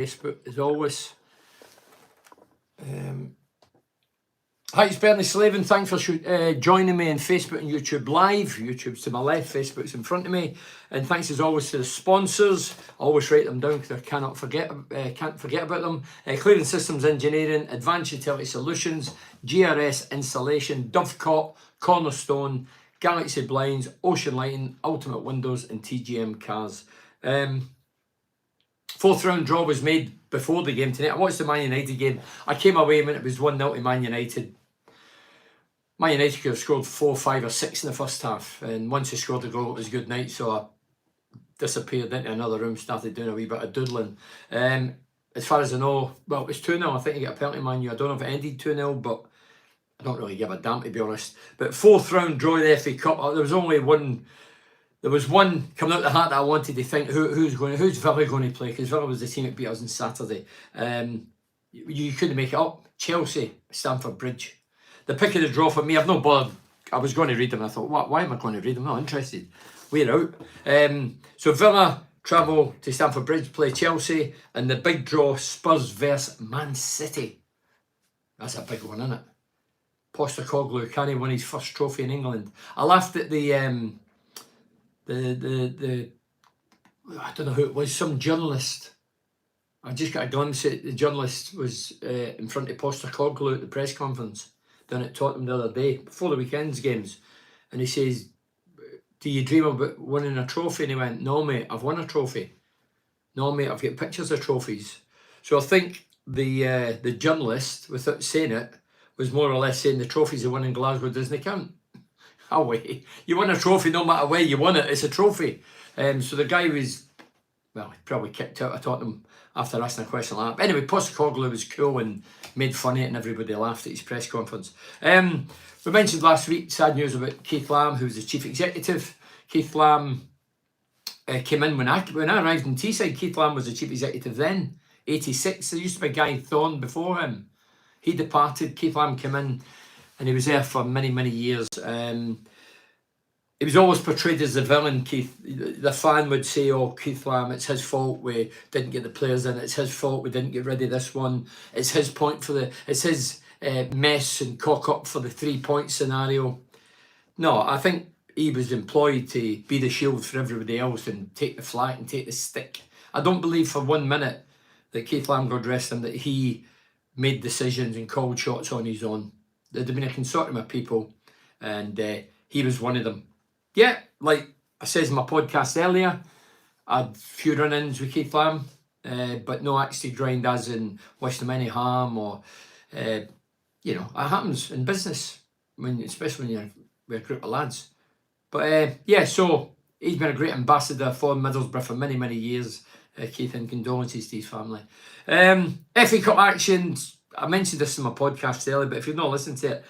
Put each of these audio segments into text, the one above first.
Facebook as always. Hi, it's Bernie Slavin. Thanks for joining me on Facebook and YouTube Live. YouTube's to my left, Facebook's in front of me. And thanks as always to the sponsors. I always write them down because I can't forget about them. Clearing Systems Engineering, Advanced Utility Solutions, GRS Installation, Dovecot, Cornerstone, Galaxy Blinds, Ocean Lighting, Ultimate Windows and TGM Cars. Fourth round draw was made before the game tonight. I watched the Man United game. I came away when it was 1-0 to Man United. Man United could have scored 4, 5 or 6 in the first half. And once they scored the goal, it was good night. So I disappeared into another room, started doing a wee bit of doodling. As far as I know, well, it was 2-0. I think you got a penalty, Man U. I don't know if it ended 2-0, but I don't really give a damn, to be honest. But fourth round draw in the FA Cup. There was only one. There was one coming out the hat that I wanted to think who's Villa going to play, because Villa was the team that beat us on Saturday. You couldn't make it up. Chelsea, Stamford Bridge. The pick of the draw for me, I've no bothered. I was going to read them. I thought, why am I going to read them? I'm not interested. We're out. So Villa travel to Stamford Bridge, play Chelsea, and the big draw, Spurs versus Man City. That's a big one, isn't it? Postecoglou, can he win his first trophy in England? I laughed at the I don't know who it was, some journalist. I just got a glimpse at the journalist was in front of Postecoglou at the press conference down at Tottenham the other day before the weekend's games, and he says, "Do you dream about winning a trophy?" And he went, "No, mate, I've won a trophy. No, mate, I've got pictures of trophies." So I think the journalist, without saying it, was more or less saying the trophies they won in Glasgow doesn't count. Away. You win a trophy no matter where you won it, it's a trophy. So the guy was, well, he probably kicked out of Tottenham after asking a question like that. But anyway, Postecoglou was cool and made fun of it and everybody laughed at his press conference. We mentioned last week sad news about Keith Lamb, who was the chief executive. Keith Lamb came in when I arrived in Teesside. Keith Lamb was the chief executive then, 86. There used to be a guy Thorne before him. He departed. Keith Lamb came in, and he was there for many, many years. He was always portrayed as the villain, Keith. The fan would say, "Oh, Keith Lamb, it's his fault we didn't get the players in. It's his fault we didn't get rid of this one. It's his it's his mess and cock up for the 3-point scenario." No, I think he was employed to be the shield for everybody else and take the flak and take the stick. I don't believe for 1 minute that Keith Lamb, God rest him, that he made decisions and called shots on his own. There'd been a consortium of people, and he was one of them. Yeah, like I said in my podcast earlier, I had a few run-ins with Keith Lamb, but no actually grind as in wish them any harm or, it happens in business, especially when you're with a group of lads. But so he's been a great ambassador for Middlesbrough for many, many years, Keith, and condolences to his family. FA Cup actions, I mentioned this in my podcast earlier, but if you've not listened to it,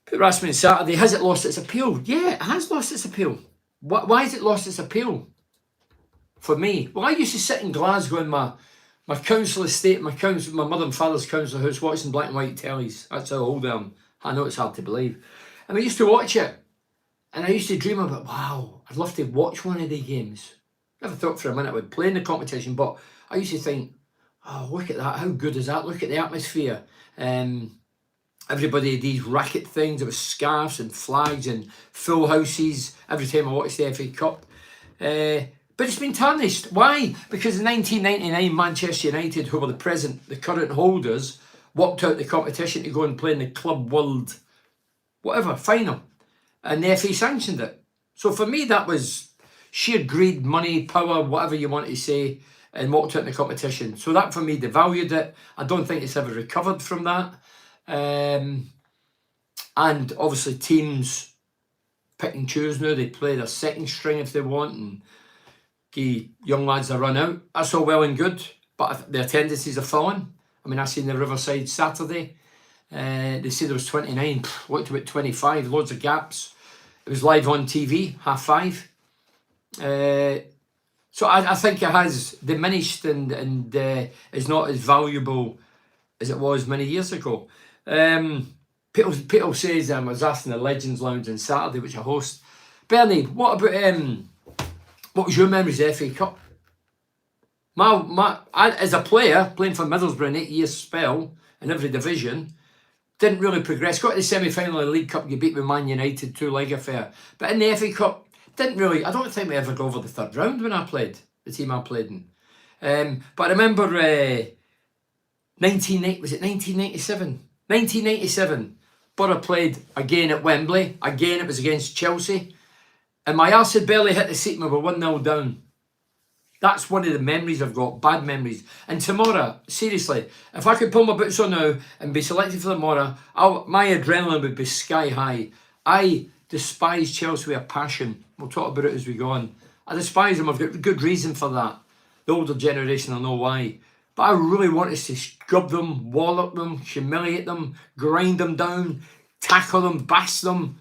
people asked me on Saturday, has it lost its appeal? Yeah, it has lost its appeal. Why has it lost its appeal? For me, well, I used to sit in Glasgow in my council estate, my mother and father's council house, watching black and white tellies. That's how old I am. I know it's hard to believe. And I used to watch it, and I used to dream about, wow, I'd love to watch one of the games. Never thought for a minute I would play in the competition, but I used to think, oh, look at that, how good is that? Look at the atmosphere. Everybody, these racket things, there was scarves and flags and full houses every time I watched the FA Cup. But it's been tarnished. Why? Because in 1999, Manchester United, who were the current holders, walked out the competition to go and play in the Club World, whatever, final. And the FA sanctioned it. So for me, that was sheer greed, money, power, whatever you want to say, and walked out in the competition. So that for me devalued it. I don't think it's ever recovered from that. And obviously teams pick and choose now. They play their second string if they want and give young lads a run out. That's all well and good, but the attendances are falling. I mean, I seen the Riverside Saturday. They said there was 29, looked about 25, loads of gaps. It was live on TV, 5:30. So I think it has diminished and is not as valuable as it was many years ago. Peter says, I was asking the Legends Lounge on Saturday, which I host. Bernie, what about what was your memories of the FA Cup? As a player, playing for Middlesbrough an 8-year spell in every division, didn't really progress. Got to the semi-final of the League Cup, you beat with Man United, 2-leg affair. But in the FA Cup, didn't really, I don't think we ever got over the third round when I played, the team I played in. But I remember 1997? 1997, Borough played again at Wembley. Again, it was against Chelsea. And my arse had barely hit the seat and we were 1-0 down. That's one of the memories I've got, bad memories. And tomorrow, seriously, if I could pull my boots on now and be selected for tomorrow, my adrenaline would be sky high. I despise Chelsea with a passion. We'll talk about it as we go on. I despise them. I've got good reason for that. The older generation will know why. But I really want us to scrub them, wallop them, humiliate them, grind them down, tackle them, bash them.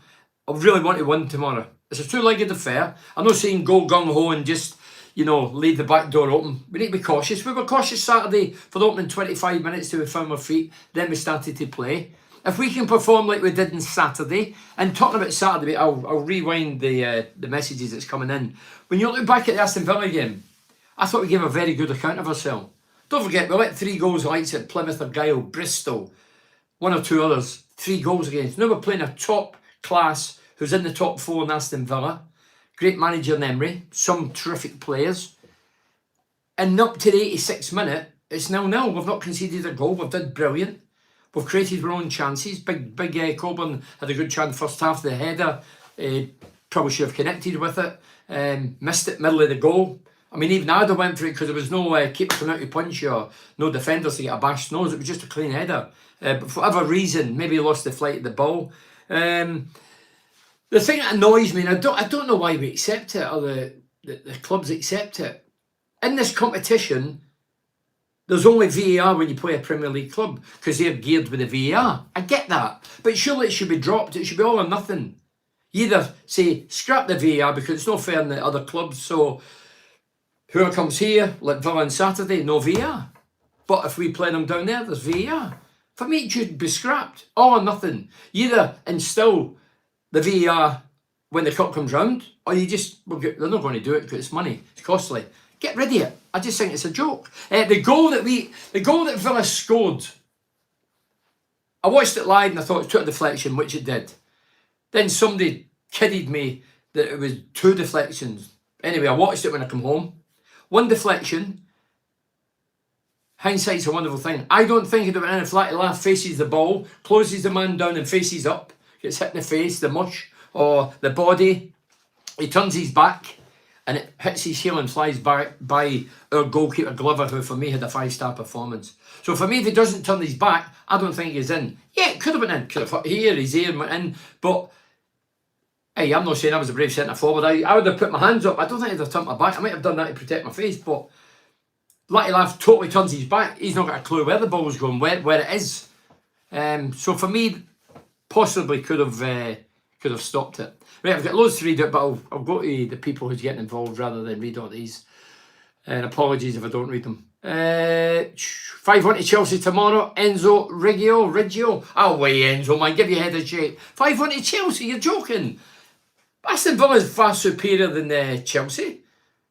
I really want to win tomorrow. It's a two-legged affair. I'm not saying go gung-ho and just, leave the back door open. We need to be cautious. We were cautious Saturday for the opening 25 minutes till we found our feet. Then we started to play. If we can perform like we did on Saturday, and talking about Saturday, I'll rewind the messages that's coming in. When you look back at the Aston Villa game, I thought we gave a very good account of ourselves. Don't forget, we let 3 goals likes at Plymouth, Argyle, Bristol, 1 or 2 others, 3 goals against. Now we're playing a top class who's in the top 4 in Aston Villa. Great manager in Emery, some terrific players. And up to the 86th minute, it's 0-0. We've not conceded a goal. We've done brilliant. We've created our own chances. Big Coburn had a good chance first half. The header, probably should have connected with it. Missed it middle of the goal. I mean, even Ada went for it because there was no keeper coming out to punch or no defenders to get a bashed nose. It was just a clean header. But for whatever reason, maybe he lost the flight of the ball. The thing that annoys me, and I don't know why we accept it, or the clubs accept it. In this competition, there's only VAR when you play a Premier League club because they're geared with the VAR. I get that. But surely it should be dropped. It should be all or nothing. You either say, scrap the VAR because it's not fair in the other clubs. So whoever comes here, like Villa on Saturday, no VAR. But if we play them down there, there's VAR. For me, it should be scrapped. All or nothing. You either instill the VAR when the cup comes round, or you just, they're not going to do it because it's money, it's costly. Get rid of it. I just think it's a joke. The goal that Villa scored, I watched it live and I thought it took a deflection, which it did. Then somebody kidded me that it was 2 deflections. Anyway, I watched it when I come home. 1 deflection. Hindsight's a wonderful thing. I don't think it went in. Flatty Laugh faces the ball, closes the man down and faces up. Gets hit in the face, the mush, or the body. He turns his back and it hits his heel and flies by our goalkeeper Glover, who for me had a 5-star performance. So for me, if he doesn't turn his back, I don't think he's in. Yeah, it could have been in. Could have his ear went in. But hey, I'm not saying I was a brave centre forward. I would have put my hands up. I don't think I'd have turned my back. I might have done that to protect my face, but Flatty Laugh totally turns his back. He's not got a clue where the ball's going, where it is. So for me, possibly could have stopped it. Right, I've got loads to read out, but I'll go to the people who's getting involved rather than read all these. And apologies if I don't read them. 5-1 to Chelsea tomorrow. Enzo Riggio. Oh wait, Enzo, man, give your head a shake. 5-1 to Chelsea, you're joking. Aston Villa is far superior than Chelsea.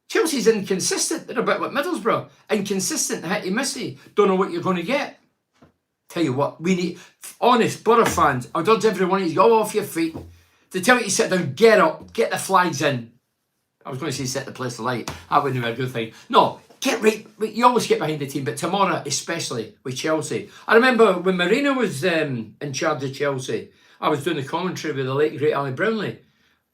Chelsea's inconsistent. They're a bit like Middlesbrough. Inconsistent, hitty-missy. Don't know what you're going to get. Tell you what, we need honest Borough fans. I'll urge everyone to go off your feet. To tell you to sit down, get up, get the flags in. I was going to say set the place alight. That wouldn't be a good thing. No, get right. You always get behind the team, but tomorrow, especially with Chelsea. I remember when Mourinho was in charge of Chelsea, I was doing the commentary with the late great Ali Brownlee.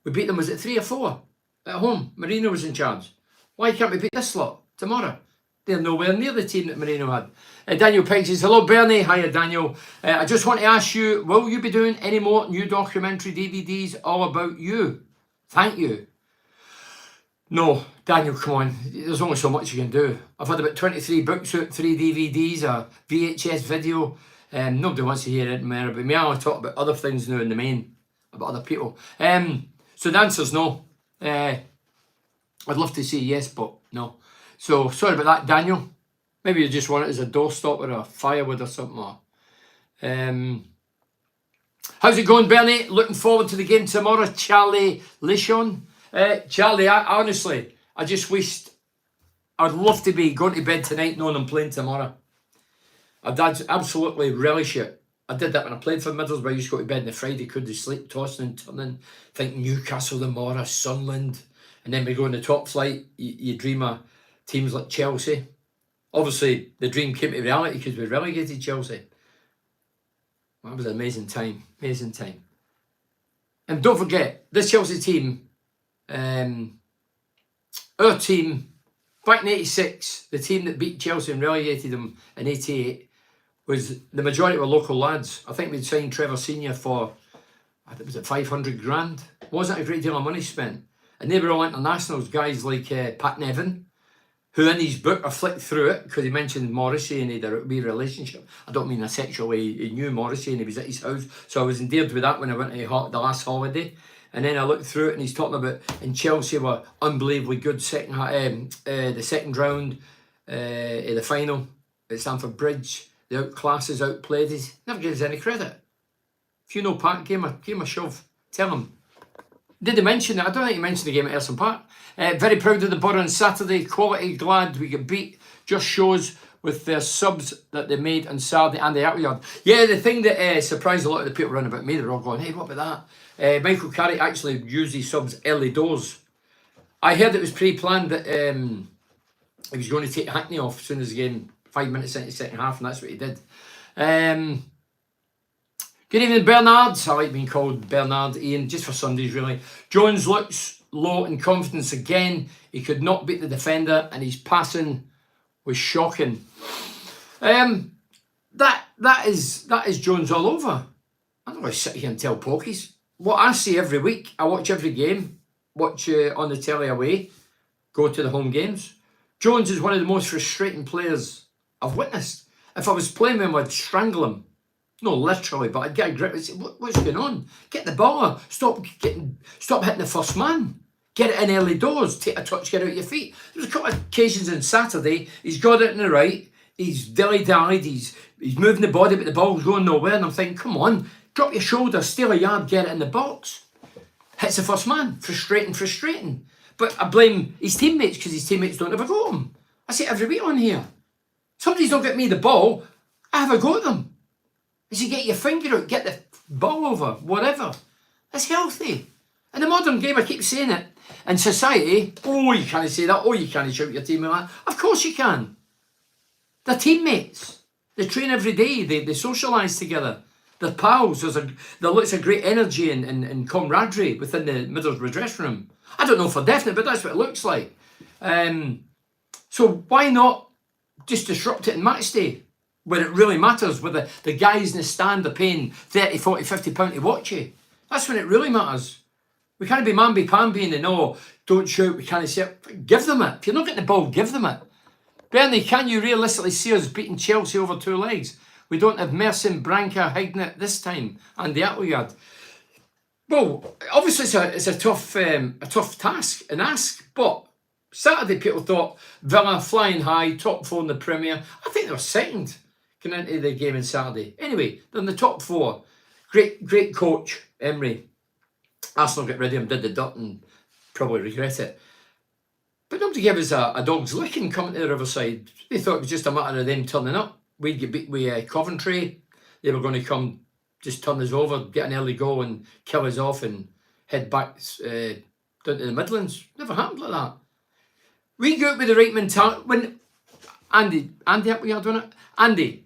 We beat them, was it 3 or 4 at home? Mourinho was in charge. Why can't we beat this lot tomorrow? They're nowhere near the team that Mourinho had. Daniel Pike says, hello Bernie. Hiya Daniel. I just want to ask you, will you be doing any more new documentary DVDs all about you? Thank you. No, Daniel, come on. There's only so much you can do. I've had about 23 books out, 3 DVDs, a VHS video. Nobody wants to hear it more about me. I'll talk about other things now in the main, about other people. So the answer's no. I'd love to say yes, but no. So, sorry about that, Daniel. Maybe you just want it as a doorstop or a firewood or something. How's it going, Bernie? Looking forward to the game tomorrow. Charlie Lishon. Charlie, honestly, I just wished I'd love to be going to bed tonight knowing I'm playing tomorrow. I'd absolutely relish it. I did that when I played for Middlesbrough. I used to go to bed on the Friday, couldn't sleep, tossing and turning, think Newcastle tomorrow, Sunderland. And then we go in the top flight, you dream of teams like Chelsea. Obviously, the dream came to reality because we relegated Chelsea. That was an amazing time, amazing time. And don't forget, this Chelsea team, our team, back in 86, the team that beat Chelsea and relegated them in 88, was the majority were local lads. I think we'd signed Trevor Senior for, I think, was it 500 grand? Wasn't a great deal of money spent. And they were all internationals, guys like Pat Nevin, who in his book, I flicked through it because he mentioned Morrissey and he had a wee relationship. I don't mean a sexual way, he knew Morrissey and he was at his house. So I was endeared with that when I went to the last holiday. And then I looked through it and he's talking about, and Chelsea were unbelievably good the second round of the final at Stamford Bridge. The outclasses, outplayed us. Never gives us any credit. If you know Pat, give him a shove. Tell him. Did they mention that? I don't think he mentioned the game at Aston Park. Very proud of the Borough on Saturday. Quality, glad we got beat. Just shows with their subs that they made on Saturday and the Appleyard. Yeah, the thing that surprised a lot of the people around about me, they were all going, hey, what about that? Michael Carrick actually used his subs early doors. I heard it was pre-planned that he was going to take Hackney off as soon as the game, 5 minutes into the second half, and that's what he did. Good evening, Bernards. I like being called Bernard. Ian, just for Sundays, really. Jones looks low in confidence again. He could not beat the defender, and his passing was shocking. That is Jones all over. I don't want to sit here and tell pokies. What I see every week, I watch every game, watch on the telly away, go to the home games. Jones is one of the most frustrating players I've witnessed. If I was playing with him, I'd strangle him. No, literally, but I'd get a grip and say, what's going on? Get the ball up. Stop hitting the first man. Get it in early doors. Take a touch, get out your feet. There was a couple of occasions on Saturday, he's got it in the right, he's dilly-dallied, he's moving the body, but the ball's going nowhere, and I'm thinking, come on, drop your shoulder, steal a yard, get it in the box. Hits the first man. Frustrating. But I blame his teammates because his teammates don't have a go at him. I say it every week on here. Somebody's don't get me the ball, I have a go at them. I say, get your finger out, get the ball over, whatever. That's healthy. In the modern game, I keep saying it. In society, oh, you can't say that, oh, you can't shout your teammate like that. Of course you can. They're teammates. They train every day, they socialise together. They're pals. There's lots of great energy and camaraderie within the Middlesbrough dressing room. I don't know for definite, but that's what it looks like. So why not just disrupt it in match day, where it really matters, where the guys in the stand are paying 30, 40, 50 pounds to watch you. That's when it really matters. We can't be mamby-pamby and no, don't shout, we can't say it. Give them it. If you're not getting the ball, give them it. Bernie, can you realistically see us beating Chelsea over two legs? We don't have Merson, Branca, Hignet this time, and the Appleyard. Well, obviously it's a tough task and ask, but Saturday people thought Villa flying high, top four in the Premier. I think they were second going into the game on Saturday. Anyway, they're in the top four. Great coach, Emery. Arsenal get rid of him, did the dirt and probably regret it. But nobody gave us a dog's licking coming to the Riverside. They thought it was just a matter of them turning up. We'd get beat with Coventry. They were going to come, just turn us over, get an early goal and kill us off and head back down to the Midlands. Never happened like that. We go out with the right mentality. When Andy, we are doing it. Andy,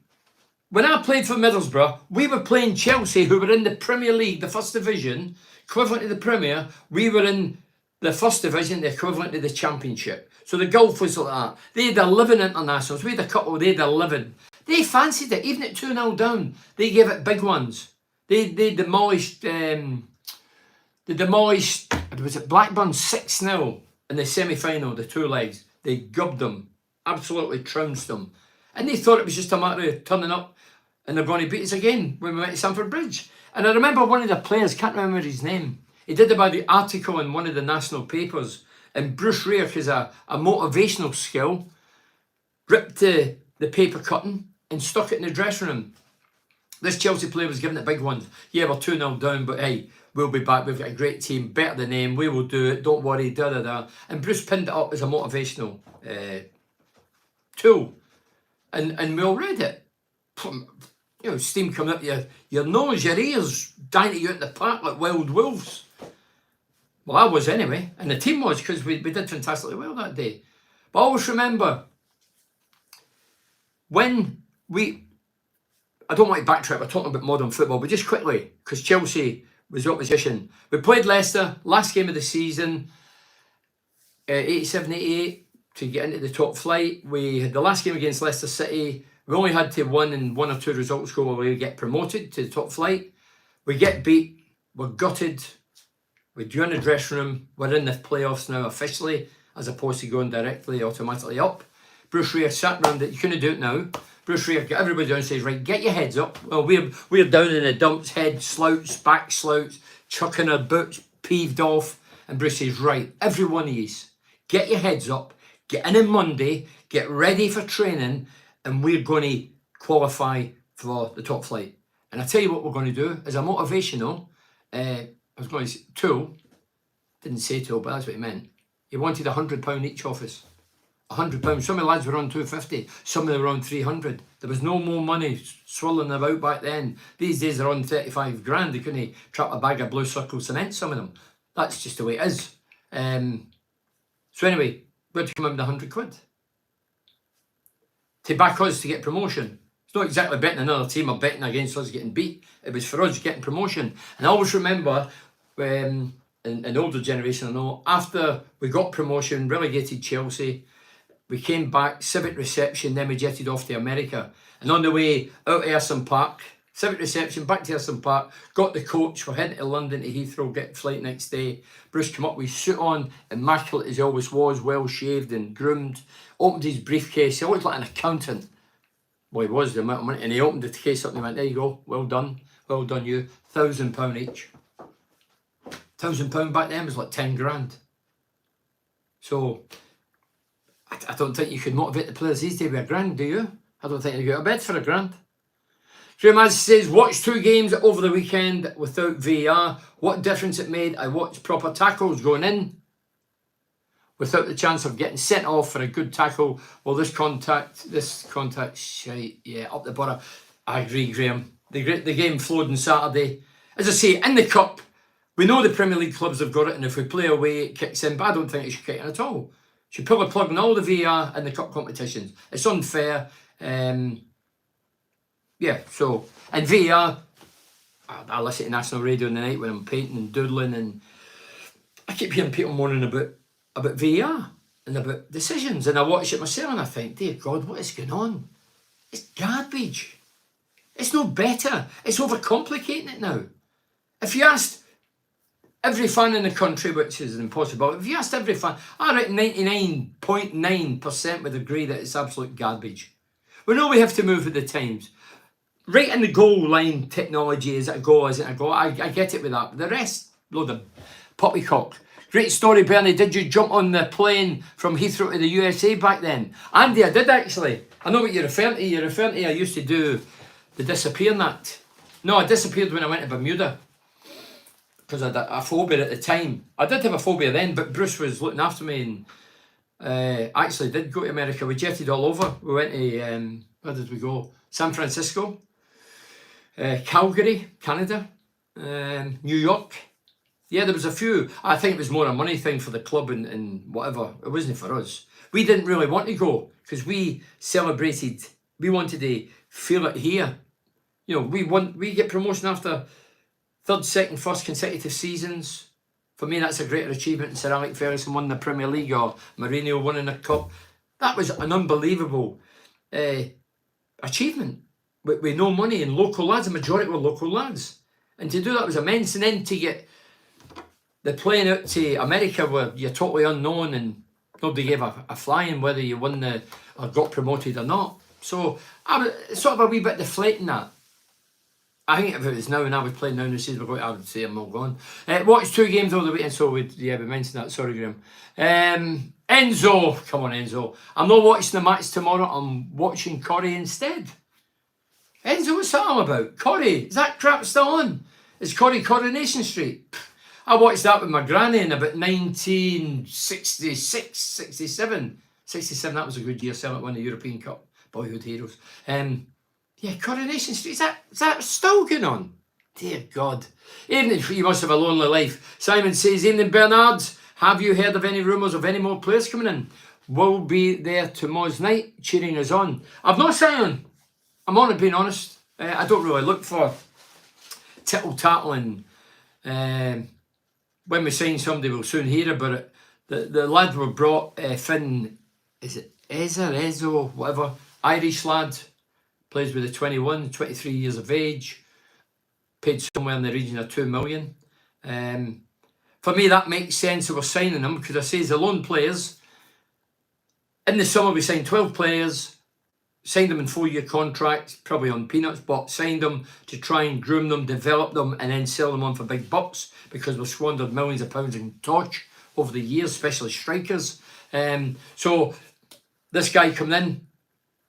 when I played for Middlesbrough, we were playing Chelsea, who were in the Premier League, the first division, equivalent to the Premier. We were in the first division, the equivalent to the Championship. So the gulf was like that. They had 11 internationals. We had a couple, they had 11. They fancied it, even at 2-0 down. They gave it big ones. They demolished, was it Blackburn 6-0 in the semi-final, the two legs. They gubbed them, absolutely trounced them. And they thought it was just a matter of turning up and they're going to beat us again when we went to Stamford Bridge. And I remember one of the players, can't remember his name, he did about the article in one of the national papers, and Bruce Rayk has a motivational skill, ripped the paper cutting and stuck it in the dressing room. This Chelsea player was giving it big ones. Yeah, we're 2-0 down, but hey, we'll be back. We've got a great team, better than them. We will do it. Don't worry, da-da-da. And Bruce pinned it up as a motivational Tool. And we all read it. You know, steam coming up your nose, your ears, dying at you out in the park like wild wolves. Well, I was anyway, and the team was, because we did fantastically well that day. But I always remember when I don't want to backtrack, we're talking about modern football, but just quickly, because Chelsea was the opposition. We played Leicester, last game of the season, 87-88, to get into the top flight. We had the last game against Leicester City. We only had to win, and one or two results go away, we get promoted to the top flight. We get beat, we're gutted, we're due in the dressing room, we're in the playoffs now officially, as opposed to going directly, automatically up. Bruce Rea sat around it, you couldn't do it now. Bruce Rea got everybody down and says, right, get your heads up. Well, we're down in the dumps, head slouts, back slouts, chucking our boots, peeved off. And Bruce says, right, every one of yous, get your heads up, get in on Monday, get ready for training, and we're going to qualify for the top flight. And I tell you what we're going to do, as a motivational, I was going to say, Tool, didn't say Tool, but that's what he meant. He wanted £100 each of us. £100. Some of the lads were on 250, some of them were on 300. There was no more money swirling about back then. These days they're on 35 grand. They couldn't trap a bag of Blue Circle cement, some of them. That's just the way it is. So anyway, we had to come in with £100 to back us to get promotion. It's not exactly betting another team or betting against us getting beat. It was for us getting promotion. And I always remember when, in older generation I know, after we got promotion, relegated Chelsea, we came back, civic reception, then we jetted off to America. And on the way out to Aston Park, civic reception, back to Aston Park, got the coach, we're heading to London to Heathrow, get flight next day. Bruce came up with his suit on, immaculate as he always was, well shaved and groomed, opened his briefcase, he looked like an accountant. Well, he was the amount of money, and he opened the case up and he went, there you go, well done you, £1,000 each. £1,000 back then was like 10 grand. So, I don't think you could motivate the players these days with £1,000, do you? I don't think they go to bed for £1,000. Graham says, watched 2 games over the weekend without VAR. What difference it made? I watched proper tackles going in without the chance of getting sent off for a good tackle. Well, this contact, shite, yeah, up the borough. I agree, Graham. The game flowed on Saturday. As I say, in the cup, we know the Premier League clubs have got it, and if we play away, it kicks in, but I don't think it should kick in at all. Should pull a plug on all the VAR and the cup competitions. It's unfair. Yeah, so, and VAR, I listen to national radio in the night when I'm painting and doodling, and I keep hearing people moaning about VAR and about decisions, and I watch it myself and I think, dear God, what is going on? It's garbage. It's no better. It's overcomplicating it now. If you asked every fan in the country, which is impossible, if you asked every fan, I reckon 99.9% would agree that it's absolute garbage. We know we have to move with the times. Right in the goal line technology, is it a goal, isn't it a goal? I get it with that. But the rest, load of poppycock. Great story, Bernie. Did you jump on the plane from Heathrow to the USA back then? Andy, I did actually. I know what you're referring to. You're referring to I used to do the disappearing act. No, I disappeared when I went to Bermuda, because I had a phobia at the time. I did have a phobia then, but Bruce was looking after me, and actually did go to America. We jetted all over. We went to, where did we go? San Francisco, Calgary, Canada, New York. Yeah, there was a few. I think it was more a money thing for the club and whatever. It wasn't for us. We didn't really want to go because we celebrated. We wanted to feel it here. You know, we get promotion after third, second, first consecutive seasons. For me, that's a greater achievement than Sir Alex Ferguson won the Premier League or Mourinho winning the cup. That was an unbelievable achievement. With no money and local lads, the majority were local lads. And to do that was immense. And then to get the plane out to America where you're totally unknown and nobody gave a flying whether you won or got promoted or not. So I was sort of a wee bit deflating that. I think if it was now and I was playing now and the season we're going, I would say I'm all gone. Watched 2 games over the weekend, so we mentioned that. Sorry, Graham. Enzo, come on, Enzo. I'm not watching the match tomorrow. I'm watching Corrie instead. Enzo, what's that all about? Corrie, is that crap still on? Is Corrie Coronation Street? I watched that with my granny in about 1966, 67, '67, that was a good year. Celtic won the European Cup. Boyhood heroes. Yeah, Coronation Street, is that still going on? Dear God. Evening, you must have a lonely life. Simon says, evening Bernard, have you heard of any rumours of any more players coming in? We'll be there tomorrow's night cheering us on. I've not signed. I'm on it being honest. I don't really look for tittle-tattle and when we sign somebody we'll soon hear about it. The lad we brought, Finn, is it Ezo, whatever, Irish lad, plays with the 21, 23 years of age, paid somewhere in the region of 2 million. For me, that makes sense that we're signing them because I say the loan players. In the summer, we signed 12 players, signed them in 4-year contracts, probably on peanuts, but signed them to try and groom them, develop them, and then sell them on for big bucks because we've squandered millions of pounds in Tosh over the years, especially strikers. So this guy coming in,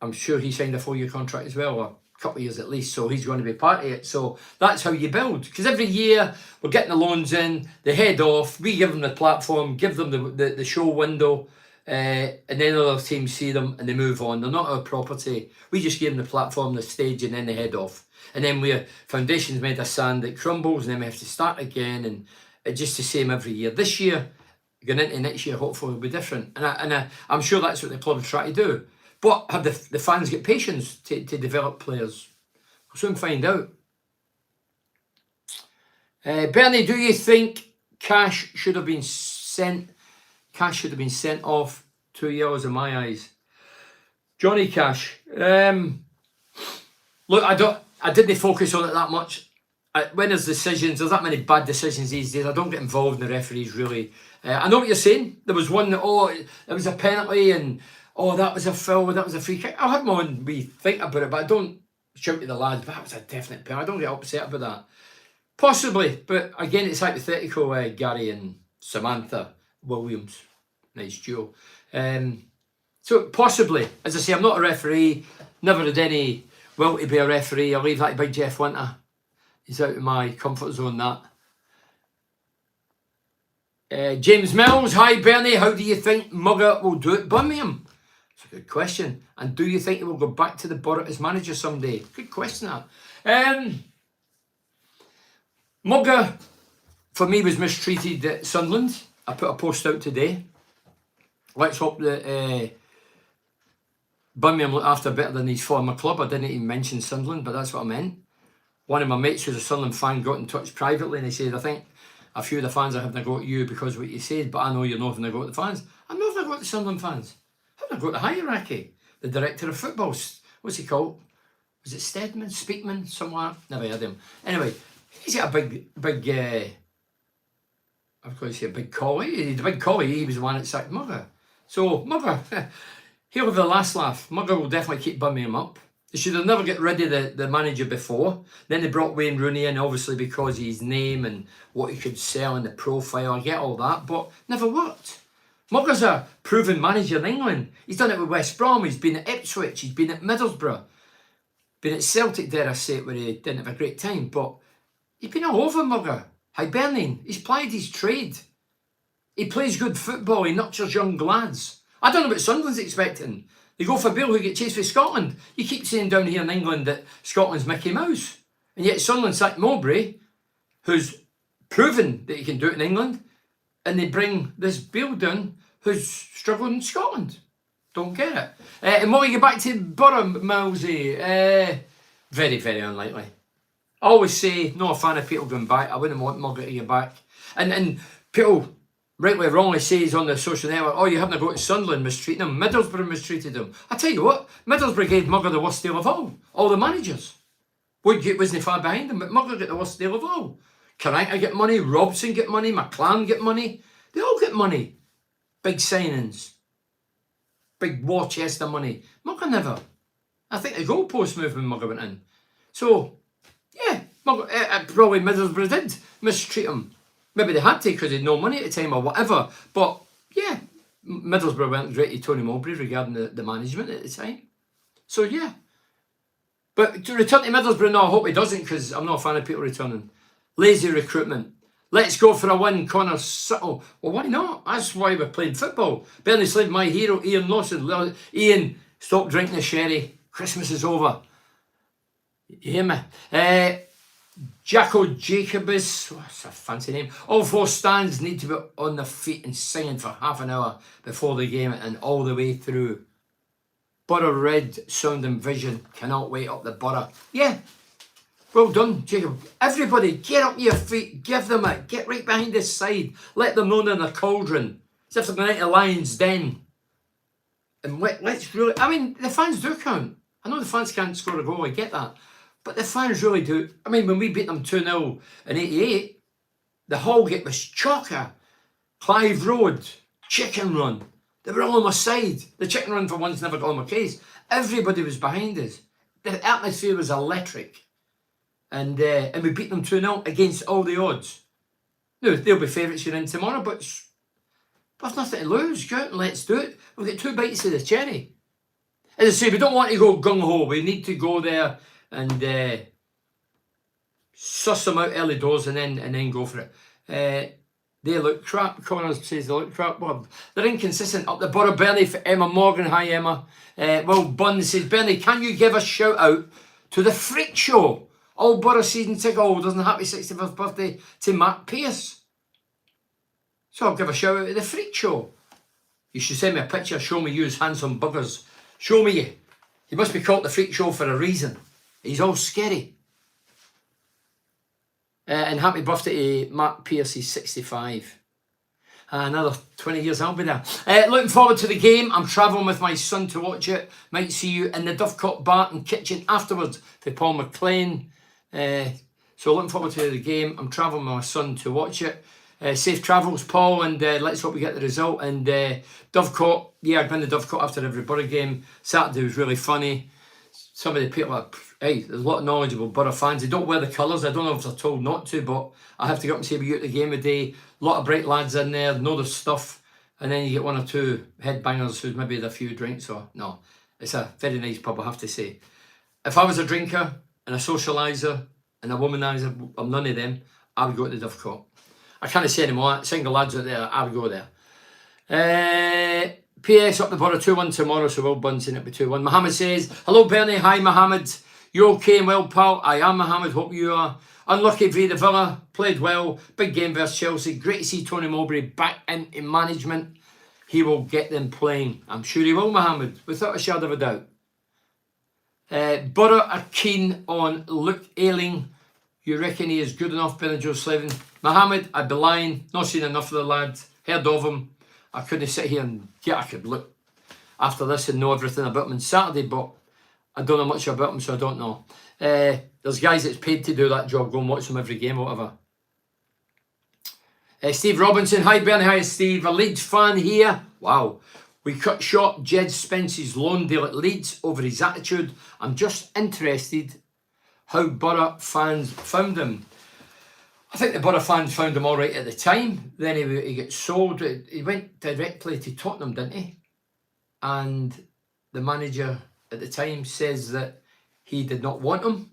I'm sure he signed a 4-year contract as well, or a couple of years at least, so he's going to be part of it. So that's how you build. Because every year we're getting the loans in, they head off, we give them the platform, give them the show window, and then other teams see them and they move on. They're not our property. We just give them the platform, the stage, and then they head off. And then we're foundations made of sand that crumbles, and then we have to start again, and it's just the same every year. This year, going into next year, hopefully will be different. And I'm sure that's what the club try to do. But have the fans get patience to develop players? We'll soon find out. Bernie, do you think cash should have been sent off 2 years in my eyes? Johnny Cash. Look, I didn't focus on it that much. When there's decisions, there's that many bad decisions these days. I don't get involved in the referees really. I know what you're saying. There was one that, it was a penalty and that was a foul, that was a free kick. I'll have my own wee think about it, but I don't shout to the lads, but that was a definite penalty. I don't get upset about that. Possibly, but again, it's hypothetical, Gary and Samantha Williams. Nice duo. So possibly, as I say, I'm not a referee, never had any will to be a referee. I'll leave that to Big Jeff Winter. He's out of my comfort zone, that. James Mills, hi Bernie, how do you think Mugger will do at Birmingham? It's a good question. And do you think he will go back to the Borough as manager someday? Good question, that. Mugger, for me, was mistreated at Sunderland. I put a post out today. Let's hope that Birmingham look after better than his former club. I didn't even mention Sunderland, but that's what I meant. One of my mates who's a Sunderland fan got in touch privately and he said, I think a few of the fans are having a go at you because of what you said, but I know you're not having a go at the fans. I'm not having a go at the Sunderland fans. I'm having a go at the hierarchy. The director of football, what's he called? Was it Steadman, Speakman, somewhere? Never heard him. Anyway, he's got a big, I've got to say a big collie. The big collie, he was the one that sacked Mugger. So, Mugger, he'll have the last laugh. Mugger will definitely keep Birmingham up. They should have never get rid of the manager before. Then they brought Wayne Rooney in, obviously because of his name and what he could sell and the profile. I get all that, but never worked. Mugger's a proven manager in England. He's done it with West Brom. He's been at Ipswich. He's been at Middlesbrough. Been at Celtic, dare I say it, where he didn't have a great time. But he's been all over, Mugger. Hibernian. He's plied his trade. He plays good football. He nurtures young lads. I don't know what Sunderland's expecting. They go for Bill who get chased for Scotland. You keep saying down here in England that Scotland's Mickey Mouse. And yet Sunderland sacked Mowbray, who's proven that he can do it in England. And they bring this Bill down who's struggling in Scotland. Don't get it. And when we get back to Borough, Milesy, very, very unlikely. I always say, not a fan of people going back. I wouldn't want Mugger to get back. And people rightly or wrongly says on the social network, you haven't go to Sunderland mistreating him. Middlesbrough mistreated him. I tell you what, Middlesbrough gave Mugger the worst deal of all the managers. Woodgate wasn't far behind him, but Mugger got the worst deal of all. Carranca get money, Robson get money, McClan get money. They all get money. Big signings. Big Worcester money. Mugger never. I think the goalpost movement Mugger went in. So, yeah, Mugger, probably Middlesbrough did mistreat him. Maybe they had to because they had no money at the time or whatever. But, yeah, Middlesbrough went straight to Tony Mowbray regarding the management at the time. So, yeah. But to return to Middlesbrough, no, I hope he doesn't because I'm not a fan of people returning. Lazy recruitment. Let's go for a win, Connor Suttle. Well, why not? That's why we're playing football. Bernie Slade, my hero, Ian Lawson. Ian, stop drinking the sherry. Christmas is over. You hear me? Jacko Jacobus, that's a fancy name. All 4 stands need to be on their feet and singing for half an hour before the game and all the way through. Borough Red, Sound and Vision, cannot wait up the Borough. Yeah, well done, Jacob. Everybody, get up your feet, give them it, get right behind this side, let them know they're in a cauldron. As if they're going into Lion's Den. And let's really, I mean, the fans do count. I know the fans can't score a goal, I get that. But the fans really do. I mean, when we beat them 2-0 in 88, the Hallgate was chocker. Clive Road, Chicken Run. They were all on my side. The Chicken Run for once never got on my case. Everybody was behind us. The atmosphere was electric. And we beat them 2-0 against all the odds. Now, they'll be favourites here in tomorrow, but there's nothing to lose. Go out and let's do it. We've got 2 bites of the cherry. As I say, we don't want to go gung-ho. We need to go there and suss them out early doors and then go for it. They look crap. Connor says they look crap. Well, they're inconsistent. Up the Borough, Bernie for Emma Morgan. Hi, Emma. Well, Bun says, Bernie, can you give a shout out to the Freak Show? All Borough season ticket holders and happy 65th birthday to Matt Pearce. So I'll give a shout out to the Freak Show. You should send me a picture. Show me you as handsome buggers. Show me you. He must be called the Freak Show for a reason. He's all scary. And happy birthday to Matt Pearce, he's 65. Another 20 years I'll be there. Looking forward to the game. I'm travelling with my son to watch it. Might see you in the Dovecot Bar and Kitchen afterwards for Paul McLean. So looking forward to the game. I'm travelling with my son to watch it. Safe travels, Paul, and let's hope we get the result. And Dovecot, yeah, I've been to Dovecot after every Borough game. Saturday was really funny. Some of the people are, hey, there's a lot of knowledgeable Borough fans. They don't wear the colours. I don't know if they're told not to, but I have to go up and say, we at the game of the day. A lot of bright lads in there, know their stuff. And then you get 1 or 2 headbangers who's maybe had a few drinks. Or no, it's a very nice pub, I have to say. If I was a drinker and a socialiser and a womaniser, I'm none of them, I would go to the Dovecot. I can't say anymore. Single lads out there, I would go there. PS up the Borough 2-1 tomorrow, so Will Bunn's in it with 2-1. Mohammed says, hello Bernie, hi Mohammed. You okay and well, pal? I am Mohammed, hope you are. Unlucky v the Villa, played well. Big game versus Chelsea. Great to see Tony Mowbray back in management. He will get them playing. I'm sure he will, Mohammed, without a shadow of a doubt. Borough are keen on Luke Ayling. You reckon he is good enough, Benny Joe Slevin? Mohammed, I'd be lying. Not seen enough of the lad. Heard of him. I couldn't sit here and I could look after this and know everything about him on Saturday, but I don't know much about him, so I don't know. There's guys that's paid to do that job. Go and watch them every game or whatever. Steve Robinson. Hi, Bernie. Hi, Steve. A Leeds fan here. Wow. We cut short Jed Spence's loan deal at Leeds over his attitude. I'm just interested how Borough fans found him. I think the Borough fans found him all right at the time. Then he gets sold. He went directly to Tottenham, didn't he? And the manager at the time says that he did not want him.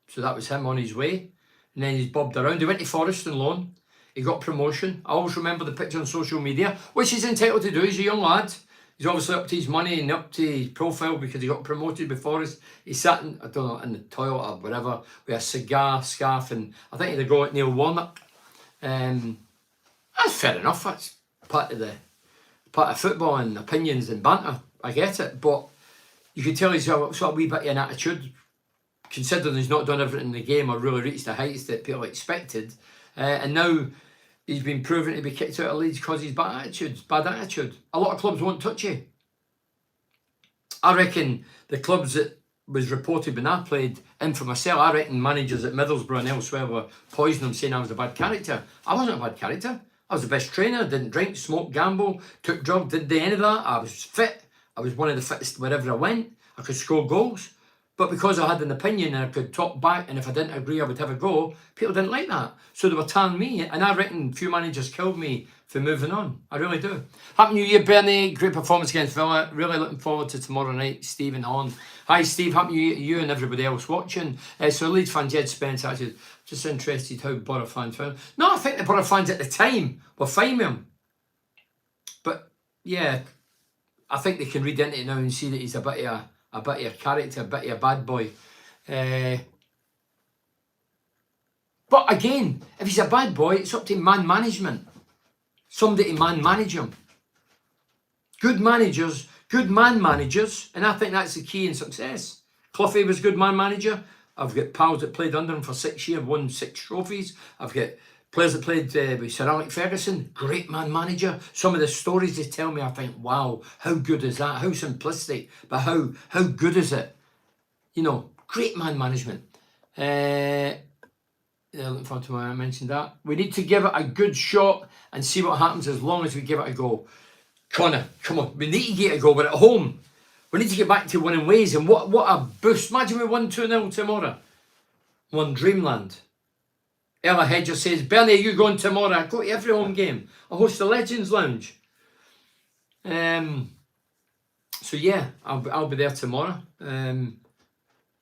So that was him on his way. And then he's bobbed around. He went to Forest on loan. He got promotion. I always remember the picture on social media, which he's entitled to do. He's a young lad. He's obviously up to his money and up to his profile because he got promoted before us. He sat in, I don't know, in the toilet or whatever with a cigar, scarf, and I think he had a go at Neil Warnock. That's fair enough. That's part of football and opinions and banter. I get it, but you can tell he's got sort of a wee bit of an attitude, considering he's not done everything in the game or really reached the heights that people expected. And now he's been proven to be kicked out of Leeds because he's bad attitude. A lot of clubs won't touch you. I reckon the clubs that was reported when I played in for myself, I reckon managers at Middlesbrough and elsewhere were poisoning him, saying I was a bad character. I wasn't a bad character. I was the best trainer, didn't drink, smoke, gamble, took drugs, didn't do any of that. I was fit. I was one of the fittest wherever I went. I could score goals. But because I had an opinion and I could talk back, and if I didn't agree, I would have a go, people didn't like that. So they were telling me, and I reckon a few managers killed me for moving on. I really do. Happy New Year, Bernie. Great performance against Villa. Really looking forward to tomorrow night. Stephen on. Hi Steve, happy New Year to you and everybody else watching. So Leeds fan Jed Spence actually just interested how Borough fans found. No, I think the Borough fans at the time were fine with him. But yeah, I think they can read into it now and see that he's a bit of a character, a bit of a bad boy. But again, if he's a bad boy, it's up to man management. Somebody to man manage him. Good managers, good man managers, and I think that's the key in success. Cloughy was good man manager. I've got pals that played under him for 6 years, won 6 trophies. I've got players that played with Sir Alex Ferguson, great man manager. Some of the stories they tell me, I think, wow, how good is that? How simplistic, but how good is it? You know, great man management. Yeah, looking forward to when I mentioned that. We need to give it a good shot and see what happens as long as we give it a go. Connor, come on, we need to get a go. We're at home. We need to get back to winning ways. And what a boost. Imagine we won 2-0 tomorrow. Won Dreamland. Ella Hedger says, Bernie, are you going tomorrow? I go to every home game. I host the Legends Lounge. So yeah, I'll be there tomorrow.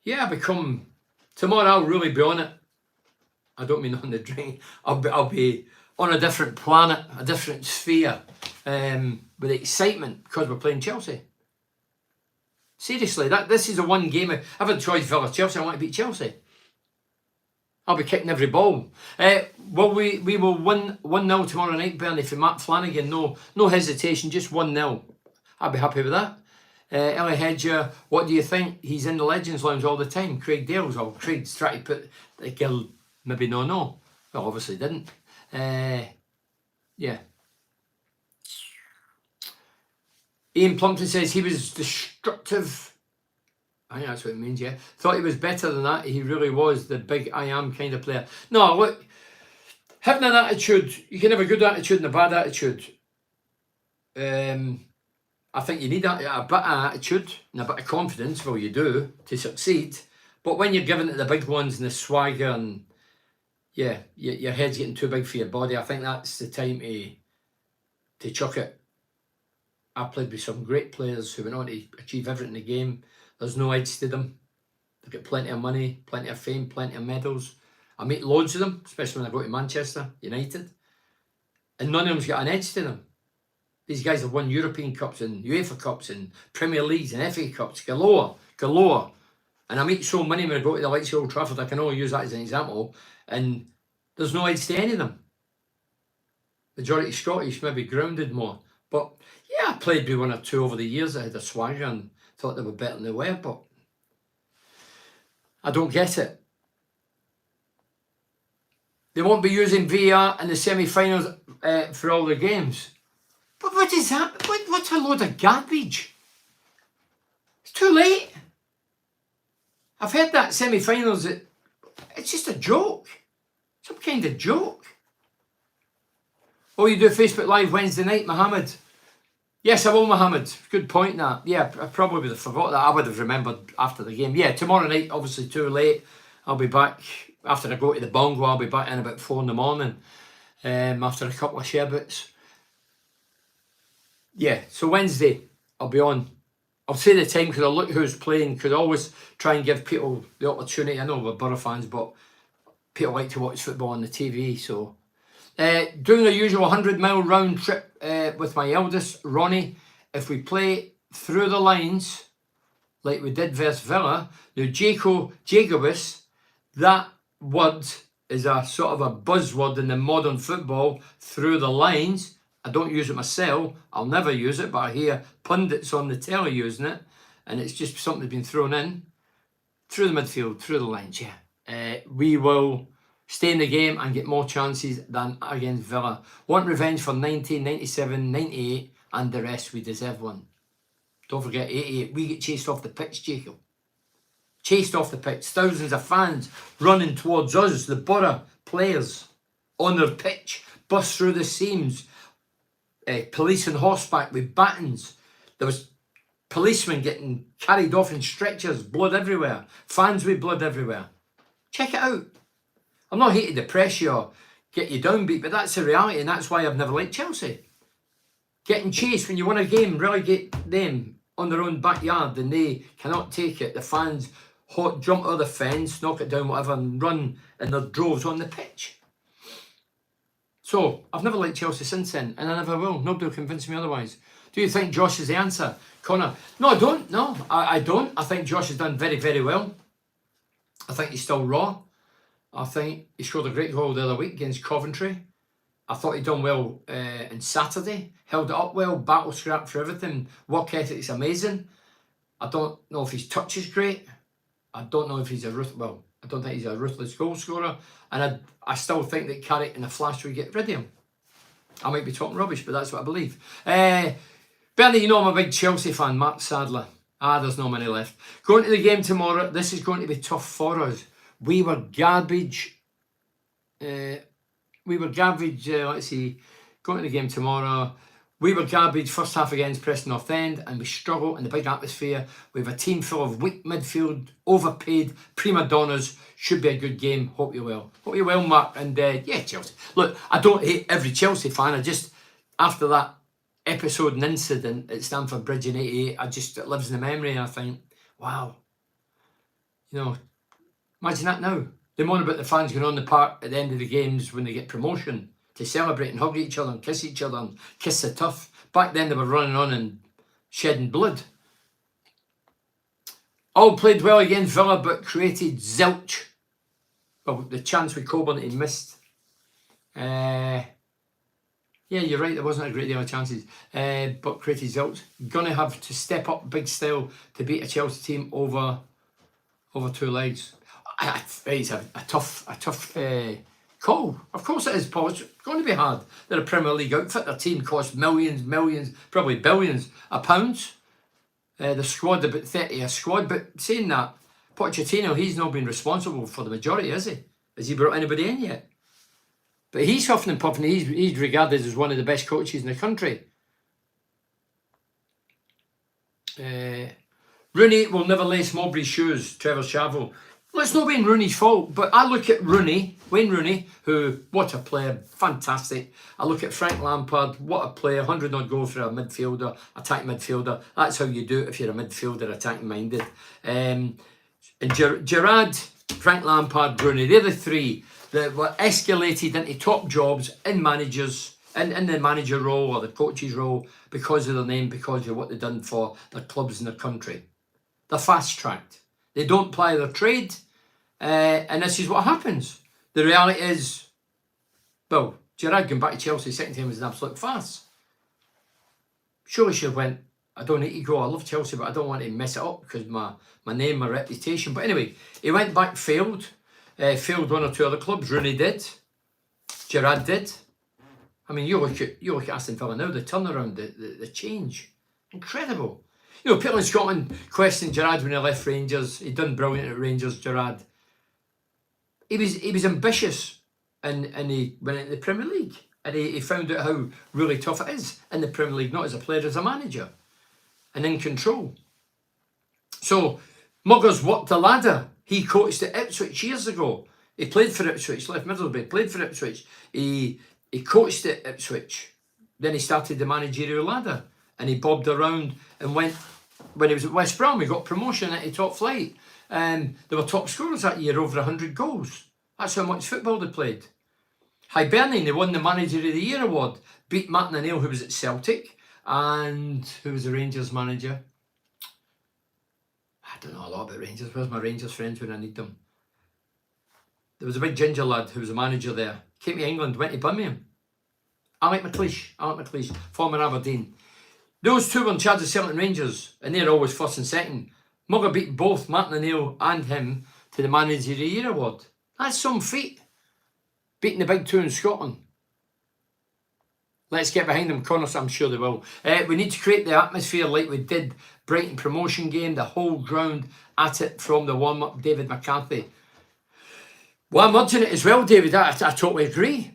Yeah, tomorrow I'll really be on it. I don't mean on the drink. I'll be on a different planet, a different sphere, with excitement because we're playing Chelsea. Seriously, this is the one game. I've had a choice Villa Chelsea. I want to beat Chelsea. I'll be kicking every ball. Well, we will win 1-0 tomorrow night, Bernie, for Matt Flanagan. No hesitation, just 1-0. I'll be happy with that. Ellie Hedger, what do you think? He's in the Legends Lounge all the time. Craig Dales. Well, Craig's trying to put the girl. Maybe no. Well, obviously didn't. Yeah. Ian Plumpton says he was destructive. I think that's what it means, yeah. Thought he was better than that. He really was the big I am kind of player. No, look, having an attitude, you can have a good attitude and a bad attitude. I think you need a bit of attitude and a bit of confidence, well, you do, to succeed. But when you're given to the big ones and the swagger and yeah, your head's getting too big for your body, I think that's the time to chuck it. I played with some great players who went on to achieve everything in the game. There's no edge to them. They've got plenty of money, plenty of fame, plenty of medals. I meet loads of them, especially when I go to Manchester United. And none of them's got an edge to them. These guys have won European Cups and UEFA Cups and Premier Leagues and FA Cups, galore. And I meet so many when I go to the likes of Old Trafford, I can only use that as an example. And there's no edge to any of them. Majority Scottish, maybe grounded more. But yeah, I played with one or two over the years that had a swagger and thought they were better than they were, but I don't get it. They won't be using VAR in the semi-finals for all the games. But what is that? What's a load of garbage? It's too late. I've heard that semi-finals, it's just a joke. Some kind of joke. Oh, you do Facebook Live Wednesday night, Mohammed? Yes, I will, Mohammed. Good point, that. Yeah, I probably would have forgot that. I would have remembered after the game. Yeah, tomorrow night, obviously too late. I'll be back after I go to the bongo. I'll be back in about 4 in the morning after a couple of sherbets. Yeah, so Wednesday, I'll be on. I'll say the time because I'll look who's playing, because I always try and give people the opportunity. I know we're Borough fans, but people like to watch football on the TV, so... doing the usual 100-mile round trip with my eldest, Ronnie. If we play through the lines, like we did versus Villa, now Jacobus, that word is a sort of a buzzword in the modern football, through the lines. I don't use it myself, I'll never use it, but I hear pundits on the telly using it, and it's just something that's been thrown in. Through the midfield, through the lines, yeah. We will stay in the game and get more chances than against Villa. Want revenge for 90, 97, 98 and the rest. We deserve one. Don't forget 88. We get chased off the pitch, Jacob. Chased off the pitch. Thousands of fans running towards us, the Borough players, on their pitch. Bust through the seams. Police on horseback with batons. There was policemen getting carried off in stretchers. Blood everywhere. Fans with blood everywhere. Check it out. I'm not here to depress you or get you downbeat, but that's the reality, and that's why I've never liked Chelsea. Getting chased when you win a game, relegate them, on their own backyard and they cannot take it. The fans jump over the fence, knock it down, whatever, and run in their droves on the pitch. So, I've never liked Chelsea since then, and I never will. Nobody will convince me otherwise. Do you think Josh is the answer, Connor? No, I don't. No, I don't. I think Josh has done very, very well. I think he's still raw. I think he scored a great goal the other week against Coventry. I thought he'd done well on Saturday. Held it up well, battle scrap for everything. Work ethic's amazing. I don't know if his touch is great. I don't know if he's I don't think he's a ruthless goal scorer. And I still think that Carrick in a flash would get rid of him. I might be talking rubbish, but that's what I believe. Bernie, you know I'm a big Chelsea fan, Mark Sadler. There's no many left. Going to the game tomorrow, this is going to be tough for us. We were garbage. Let's see. Going to the game tomorrow. We were garbage first half against Preston North End, and we struggle in the big atmosphere. We have a team full of weak midfield, overpaid prima donnas. Should be a good game. Hope you will. Hope you will, Mark. And yeah, Chelsea. Look, I don't hate every Chelsea fan. I just, after that episode and incident at Stamford Bridge in '88, it lives in the memory, and I think, wow. You know, imagine that now. They moan about the fans going on the park at the end of the games when they get promotion to celebrate and hug each other and kiss the turf. Back then they were running on and shedding blood. All played well against Villa but created zilch. Well, the chance with Coburn he missed. Yeah, you're right, there wasn't a great deal of chances. But created zilch. Gonna have to step up big style to beat a Chelsea team over two legs. It's a tough call. Of course it is, Paul. It's going to be hard. They're a Premier League outfit. Their team costs millions, probably billions of pounds. The squad, about 30 a squad. But saying that, Pochettino, he's not been responsible for the majority, is he? Has he brought anybody in yet? But he's huffing and puffing. He's regarded as one of the best coaches in the country. Rooney will never lace Mowbray's shoes, Trevor Shavell. Well, it's not Wayne Rooney's fault, but I look at Wayne Rooney, who, what a player, fantastic. I look at Frank Lampard, what a player, 100 odd goals for a midfielder, attacking midfielder. That's how you do it if you're a midfielder, attacking minded. And Gerrard, Frank Lampard, Rooney, they're the three that were escalated into top jobs in managers, in the manager role or the coach's role because of their name, because of what they've done for their clubs in their country. They're fast-tracked. They don't ply their trade. And this is what happens. The reality is, well, Gerrard going back to Chelsea second time was an absolute farce. Surely should have went, I don't need to go, I love Chelsea, but I don't want to mess it up because my name, my reputation. But anyway, he went back, failed one or two other clubs. Rooney did. Gerrard did. I mean, you look at Aston Villa now, the turnaround, the change. Incredible. You know, people in Scotland questioned Gerrard when he left Rangers. He'd done brilliant at Rangers, Gerrard. He was ambitious and he went into the Premier League. And he found out how really tough it is in the Premier League, not as a player, as a manager. And in control. So, Muggers worked the ladder. He coached at Ipswich years ago. He played for Ipswich, left Middlesbrough, played for Ipswich. He coached at Ipswich. Then he started the managerial ladder. And he bobbed around and went, when he was at West Brom, he got promotion into top flight. They were top scorers that year, over 100 goals. That's how much football they played. Hibernian, they won the Manager of the Year award. Beat Martin O'Neill, who was at Celtic, and who was the Rangers manager. I don't know a lot about Rangers. Where's my Rangers friends when I need them? There was a big ginger lad who was a manager there. Came to England, went to Birmingham. Alec McLeish, former Aberdeen. Those two were in charge of Celtic and Rangers, and they're always first and second. Mugger beat both Martin O'Neill and him to the Manager of the Year award. That's some feat. Beating the big two in Scotland. Let's get behind them, Connor, I'm sure they will. We need to create the atmosphere like we did Brighton promotion game, the whole ground at it from the warm-up, David McCarthy. Well, I'm urging it as well, David. I totally agree.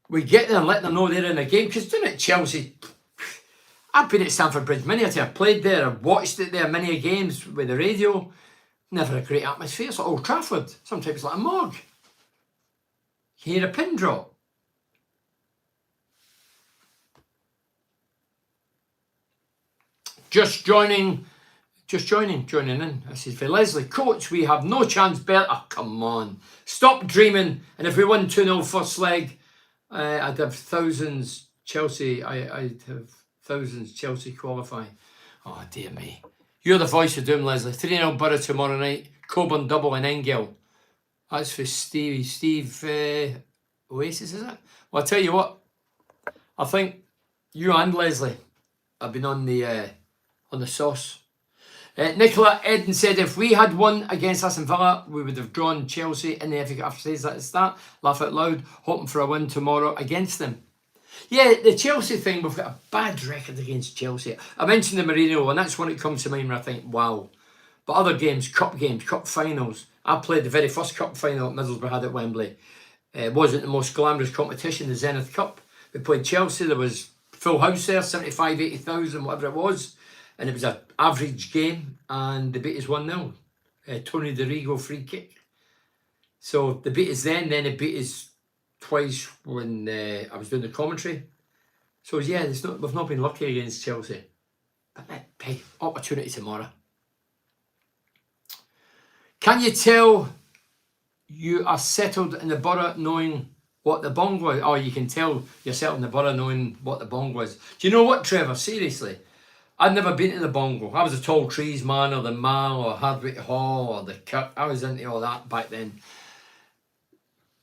We get there and let them know they're in a game, because doing it at Chelsea, I've been at Stamford Bridge many a time. I've played there, I've watched it there many games with the radio. Never a great atmosphere. It's like Old Trafford. Sometimes it's like a morgue. You hear a pin drop. joining in. This is for Leslie. Coach, we have no chance better. Oh, come on. Stop dreaming. And if we win 2-0 first leg, I'd have thousands Chelsea. I'd have thousands Chelsea qualify. Oh, dear me. You're the voice of doom, Leslie. 3-0 Borough tomorrow night. Coburn double in Engel. That's for Stevie. Steve Oasis, is it? Well, I'll tell you what. I think you and Leslie have been on the sauce. Nicola Eden said, if we had won against Aston Villa, we would have drawn Chelsea in the FA Cup after days at the start. Laugh out loud, hoping for a win tomorrow against them. Yeah, the Chelsea thing, we've got a bad record against Chelsea. I mentioned the Mourinho, and that's when it comes to mind where I think, wow. But other games, cup finals. I played the very first cup final that Middlesbrough had at Wembley. It wasn't the most glamorous competition, the Zenith Cup. We played Chelsea, there was full house there, 75, 80,000, whatever it was. And it was an average game, and they beat us 1-0. Tony DeRigo free kick. So they beat us then they beat us twice when I was doing the commentary. So yeah, we've not been lucky against Chelsea. But hey, opportunity tomorrow. Can you tell you are settled in the Borough knowing what the bong was? Oh, you can tell you're settled in the Borough knowing what the bong was. Do you know what, Trevor? Seriously. I'd never been to the Bongo. I was a Tall Trees man, or the Mall, or Hardwick Hall, or the Kirk. I was into all that back then.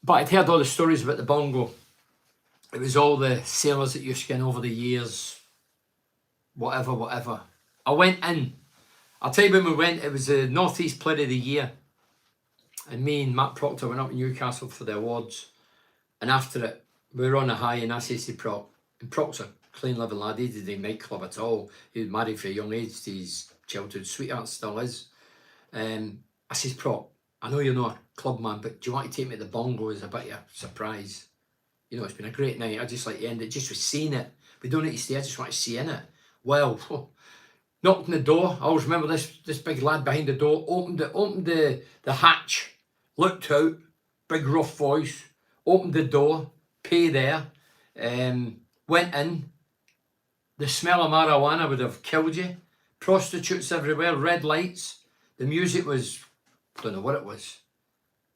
But I'd heard all the stories about the Bongo. It was all the sailors that used to get over the years. Whatever. I went in. I'll tell you when we went, it was the North East Player of the Year. And me and Matt Proctor went up to Newcastle for the awards. And after it, we were on a high, and I said to Proc, and Proc's a clean living lad, he didn't nightclub at all. He was married for a young age to his childhood sweetheart, still is. I says, Proc, I know you're not a club man, but do you want to take me to the Bongo as a bit of a surprise? You know, it's been a great night. I just like to end it just with seeing it. We don't need to stay, I just want to see in it. Well, knocked on the door. I always remember this big lad behind the door, opened the hatch, looked out, big rough voice, opened the door, pay there, went in. The smell of marijuana would have killed you. Prostitutes everywhere, red lights. The music was, I don't know what it was.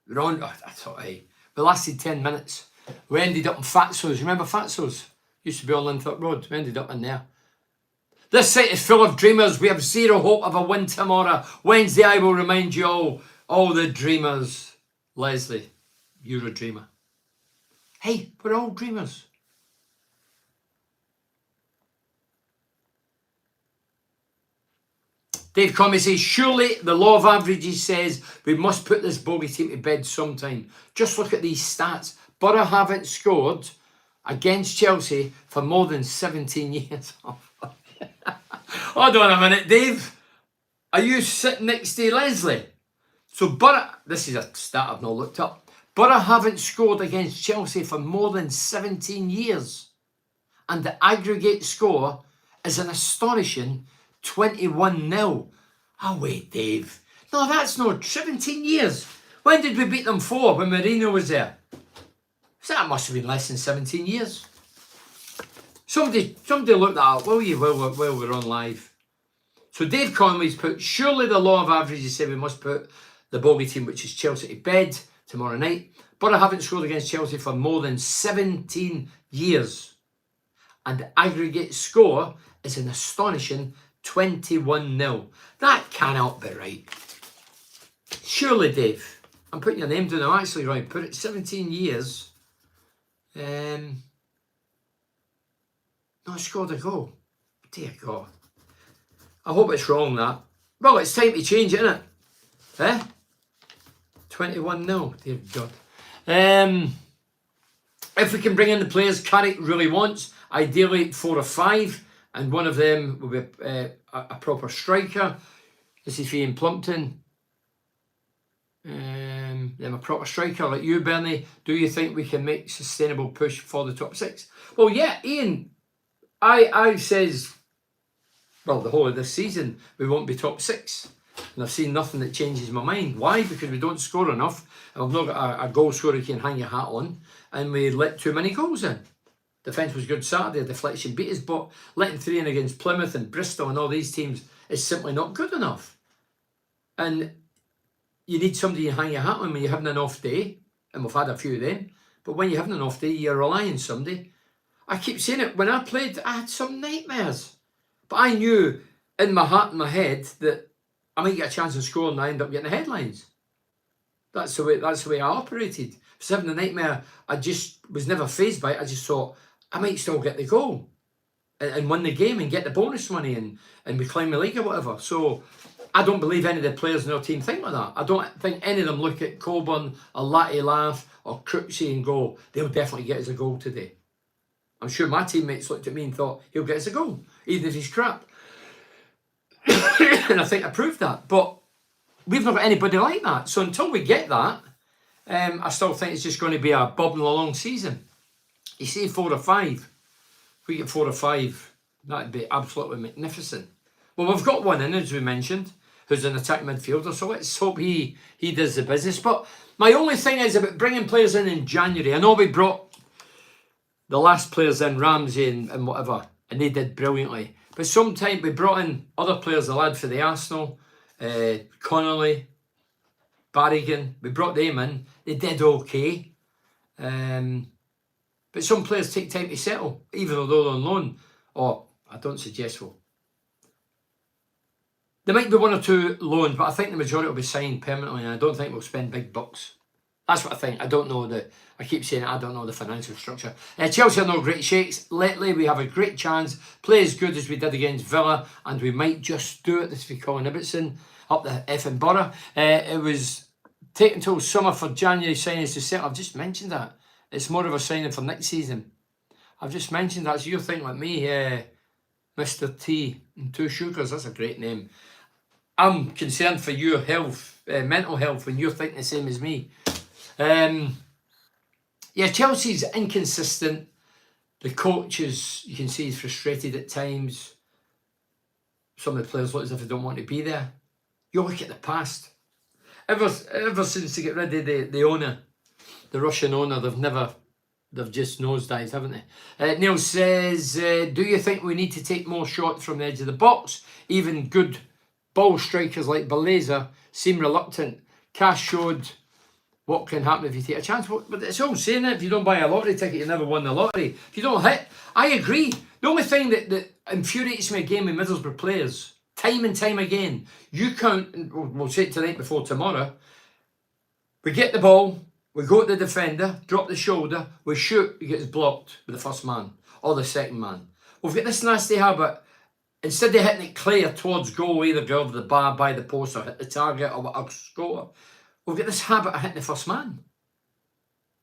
We were on, I thought, hey, we lasted 10 minutes. We ended up in Fatso's. Remember Fatso's? Used to be on Linthorpe Road. We ended up in there. This site is full of dreamers. We have zero hope of a win tomorrow. Wednesday, I will remind you all the dreamers. Leslie, you're a dreamer. Hey, we're all dreamers. Dave Comey says, surely the law of averages says we must put this bogey team to bed sometime. Just look at these stats. Borough haven't scored against Chelsea for more than 17 years. Hold on a minute, Dave. Are you sitting next to Leslie? So Borough, this is a stat I've not looked up. Borough haven't scored against Chelsea for more than 17 years. And the aggregate score is an astonishing 21-0. Oh wait, Dave. No, that's not 17 years. When did we beat them for? When Mourinho was there? So that must have been less than 17 years. Somebody look that up, will you, while we're on live. So Dave Conway's put, surely the law of averages say we must put the bogey team, which is Chelsea, to bed tomorrow night. But I haven't scored against Chelsea for more than 17 years. And the aggregate score is an astonishing 21-0. That cannot be right. Surely, Dave. I'm putting your name down. I'm actually going to put it 17 years. Not scored a goal. Dear God. I hope it's wrong, that. Well, it's time to change it, isn't it? 21-0. Dear God. If we can bring in the players Carrick really wants, ideally 4 or 5, and one of them will be a proper striker. This is Ian Plumpton. Then a proper striker like you, Bernie. Do you think we can make sustainable push for the top 6? Well, yeah, Ian. I says, well, the whole of this season we won't be top 6, and I've seen nothing that changes my mind. Why? Because we don't score enough, and we've not got a goal scorer you can hang your hat on, and we let too many goals in. Defence was good Saturday, deflection beat us, but letting 3 in against Plymouth and Bristol and all these teams is simply not good enough. And you need somebody you hang your hat on when you're having an off day, and we've had a few of them, but when you're having an off day, you're relying on somebody. I keep saying it, when I played, I had some nightmares. But I knew in my heart and my head that I might get a chance of scoring and I end up getting the headlines. That's the way I operated. If I was having a nightmare, I just was never fazed by it. I just thought, I might still get the goal and win the game and get the bonus money and we climb the league or whatever. So I don't believe any of the players in our team think like that. I don't think any of them look at Coburn or Latty Laugh or Crooksey and go, they'll definitely get us a goal today. I'm sure my teammates looked at me and thought, he'll get us a goal, even if he's crap. And I think I proved that. But we've not got anybody like that. So until we get that, I still think it's just going to be a bobbing along season. You see 4 or 5. If we get 4 or 5, that'd be absolutely magnificent. Well, we've got one in, as we mentioned, who's an attacking midfielder. So let's hope he does the business. But my only thing is about bringing players in January. I know we brought the last players in, Ramsey and whatever, and they did brilliantly. But sometimes we brought in other players, the lad for the Arsenal, Connolly, Barrigan, we brought them in. They did okay. But some players take time to settle, even though they're on loan. Or, I don't suggest so. There might be 1 or 2 loans, but I think the majority will be signed permanently, and I don't think we'll spend big bucks. That's what I think. I don't know I keep saying it, I don't know the financial structure. Chelsea are no great shakes. Lately, we have a great chance. Play as good as we did against Villa, and we might just do it this week. Colin Ibbotson up the effing borough. It was taken till summer for January signings to settle. I've just mentioned that. It's more of a signing for next season. I've just mentioned that. So you're thinking like me, Mr. T and 2 Sugars. That's a great name. I'm concerned for your health, mental health, when you're thinking the same as me. Yeah, Chelsea's inconsistent. The coaches, you can see he's frustrated at times. Some of the players look as if they don't want to be there. You look at the past. Ever since they get rid of the owner, the Russian owner, they've just nosedived, haven't they? Neil says, do you think we need to take more shots from the edge of the box? Even good ball strikers like Balazer seem reluctant. Cash showed what can happen if you take a chance. But it's all saying that if you don't buy a lottery ticket, you never won the lottery. If you don't hit, I agree. The only thing that infuriates me again with Middlesbrough players, time and time again, you count, we'll say it tonight before tomorrow, we get the ball, we go to the defender, drop the shoulder, we shoot, he gets blocked with the first man or the second man. We've got this nasty habit, instead of hitting it clear towards goal, either go over the bar, by the post, or hit the target, or score, we've got this habit of hitting the first man.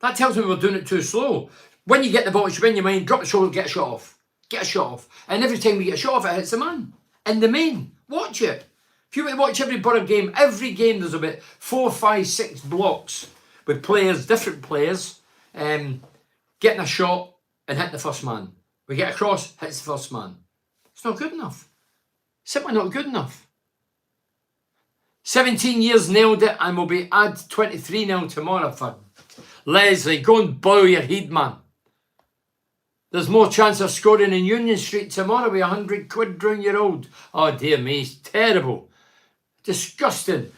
That tells me we're doing it too slow. When you get the ball, it's in your mind, drop the shoulder, get a shot off. Get a shot off. And every time we get a shot off, it hits the man. In the main. Watch it. If you watch every Borough game, every game there's about 4, 5, 6 blocks with players, different players, getting a shot and hitting the first man. We get a cross, hits the first man. It's not good enough. Simply not good enough. 17 years nailed it, and we'll be at 23 now tomorrow for Leslie. Go and bow your head, man. There's more chance of scoring in Union Street tomorrow with 100 quid down your old. Oh dear me, it's terrible. Disgusting.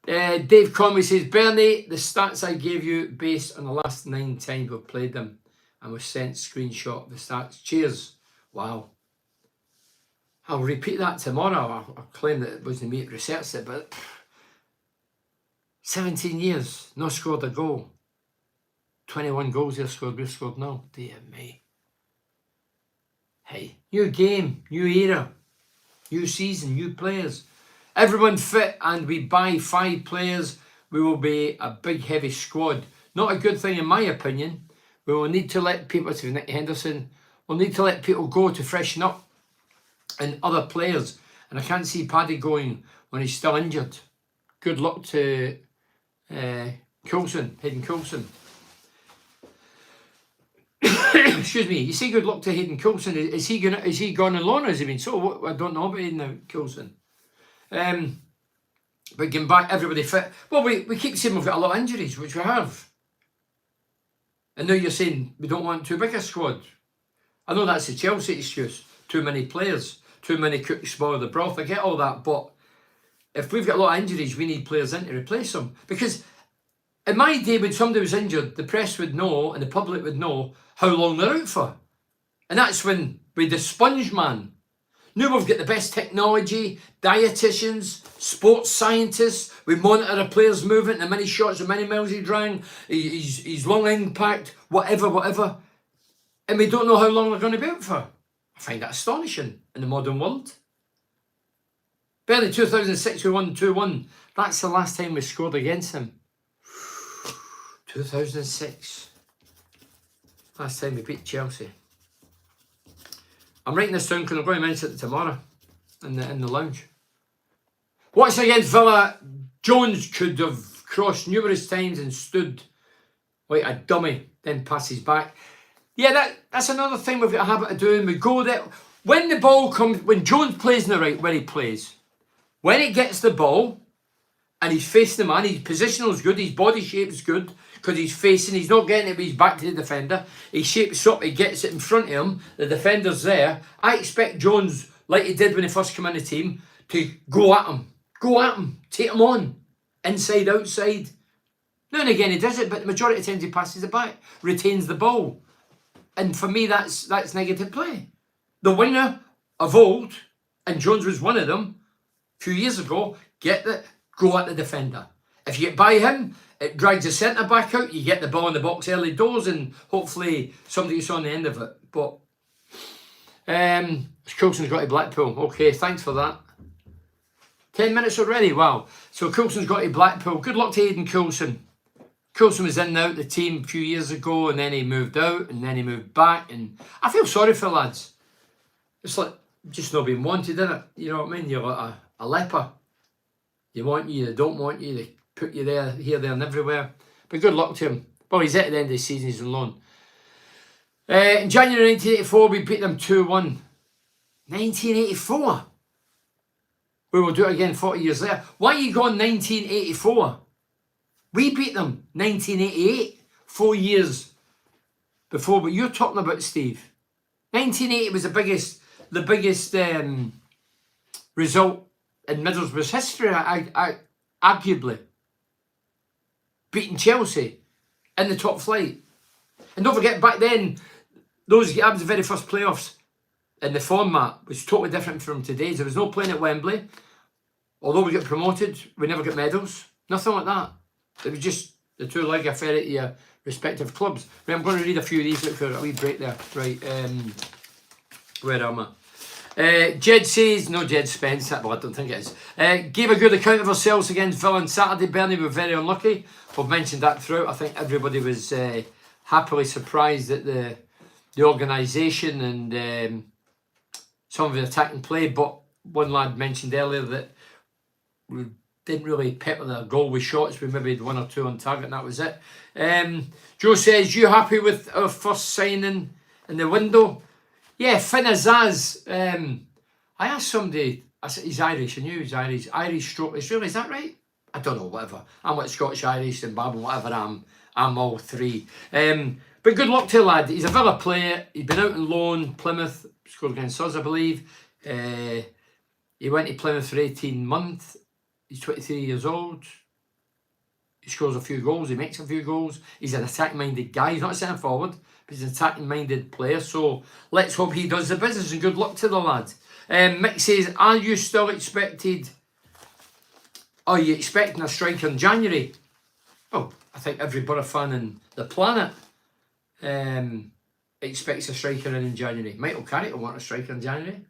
Dave Conway says, Bernie, the stats I gave you based on the last 9 times we've played them and was sent screenshot of the stats. Cheers. Wow. I'll repeat that tomorrow. I'll claim that it wasn't me that researched it, but 17 years, no scored a goal. 21 goals they've scored, we've scored none. Dear me. Hey, new game, new era, new season, new players. Everyone fit, and we buy 5 players. We will be a big, heavy squad. Not a good thing in my opinion. We will need to let people, to Nick Henderson, we'll need to let people go to freshen up, and other players. And I can't see Paddy going when he's still injured. Good luck to Coulson, Hayden Coulson. Excuse me. You say good luck to Hayden Coulson. Is he gone on loan or has he been sold? I don't know about Hayden Coulson. But getting back, everybody fit. Well, we keep saying we've got a lot of injuries, which we have. And now you're saying we don't want too big a squad. I know that's the Chelsea excuse. Too many players, too many cooks spoil the broth. I get all that, but if we've got a lot of injuries, we need players in to replace them. Because in my day, when somebody was injured, the press would know and the public would know how long they're out for. And that's when, with the sponge man, now we've got the best technology, dietitians, sports scientists. We monitor a player's movement, how many shots, how many miles he's running, his long impact, whatever. And we don't know how long they're going to be out for. I find that astonishing in the modern world. Barely 2006, we won 2-1. That's the last time we scored against him. 2006. Last time we beat Chelsea. I'm writing this down because I'm going to mention it tomorrow in the lounge. Watching against Villa, Jones could have crossed numerous times and stood like a dummy, then passes back. Yeah, that's another thing we've got a habit of doing. We go there. When the ball comes, when Jones plays in the right, where he plays, when he gets the ball and he's facing the man, his positional is good, his body shape is good, because he's facing, he's not getting it with his back to the defender. He shapes up, he gets it in front of him, the defender's there. I expect Jones, like he did when he first came in the team, to go at him, take him on, inside, outside. Now and again he does it, but the majority of times he passes it back, retains the ball. And for me, that's negative play. The winger of old, and Jones was one of them, a few years ago, go at the defender. If you get by him, it drags the centre back out, you get the ball in the box early doors, and hopefully somebody gets on the end of it. But Coulson's got to Blackpool. Okay, thanks for that. 10 minutes already, wow. So Coulson's got to Blackpool. Good luck to Aidan Coulson. Coulson was in and out the team a few years ago, and then he moved out, and then he moved back, and I feel sorry for lads. It's like just not being wanted, isn't it? You know what I mean? You're like a leper. They want you, they don't want you, they put you there, here, there and everywhere. But good luck to him. Well, he's at the end of the season, he's on loan. In January 1984, we beat them 2-1. 1984? We will do it again 40 years later. Why are you going 1984? We beat them 1988, 4 years before what you're talking about, Steve. 1980 was the biggest result in Middlesbrough's history, arguably. Beating Chelsea in the top flight. And don't forget, back then, that was the very first playoffs, and the format was totally different from today's. There was no playing at Wembley. Although we got promoted, we never got medals. Nothing like that. It was just the two-leg affair at your respective clubs. Right, I'm going to read a few of these out for a wee break there. Right, where am I? Jed says, no Jed Spence, well I don't think it is. Gave a good account of ourselves against Villa on Saturday. Burnley were very unlucky. We've mentioned that throughout. I think everybody was happily surprised at the organisation and some of the attacking play. But one lad mentioned earlier that we didn't really pepper their goal with shots. We maybe had one or two on target and that was it. Joe says, you happy with our first signing in the window? Yeah, Finn Azaz. I asked somebody, I said, he's Irish. I knew he was Irish. Irish stroke Israeli, is that right? I don't know, whatever. I'm like Scottish, Irish, Zimbabwe, whatever I'm all three. But good luck to the lad. He's a Villa player. He's been out on loan, Plymouth, scored against us, I believe. He went to Plymouth for 18 months. He's 23 years old. He scores a few goals. He makes a few goals. He's an attack-minded guy. He's not a centre forward, but he's an attacking-minded player. So let's hope he does the business, and good luck to the lad. Mick says, are you still expected? Are you expecting a striker in January? Oh, I think every Borough fan on the planet expects a striker in January. Michael Carrick will want a striker in January.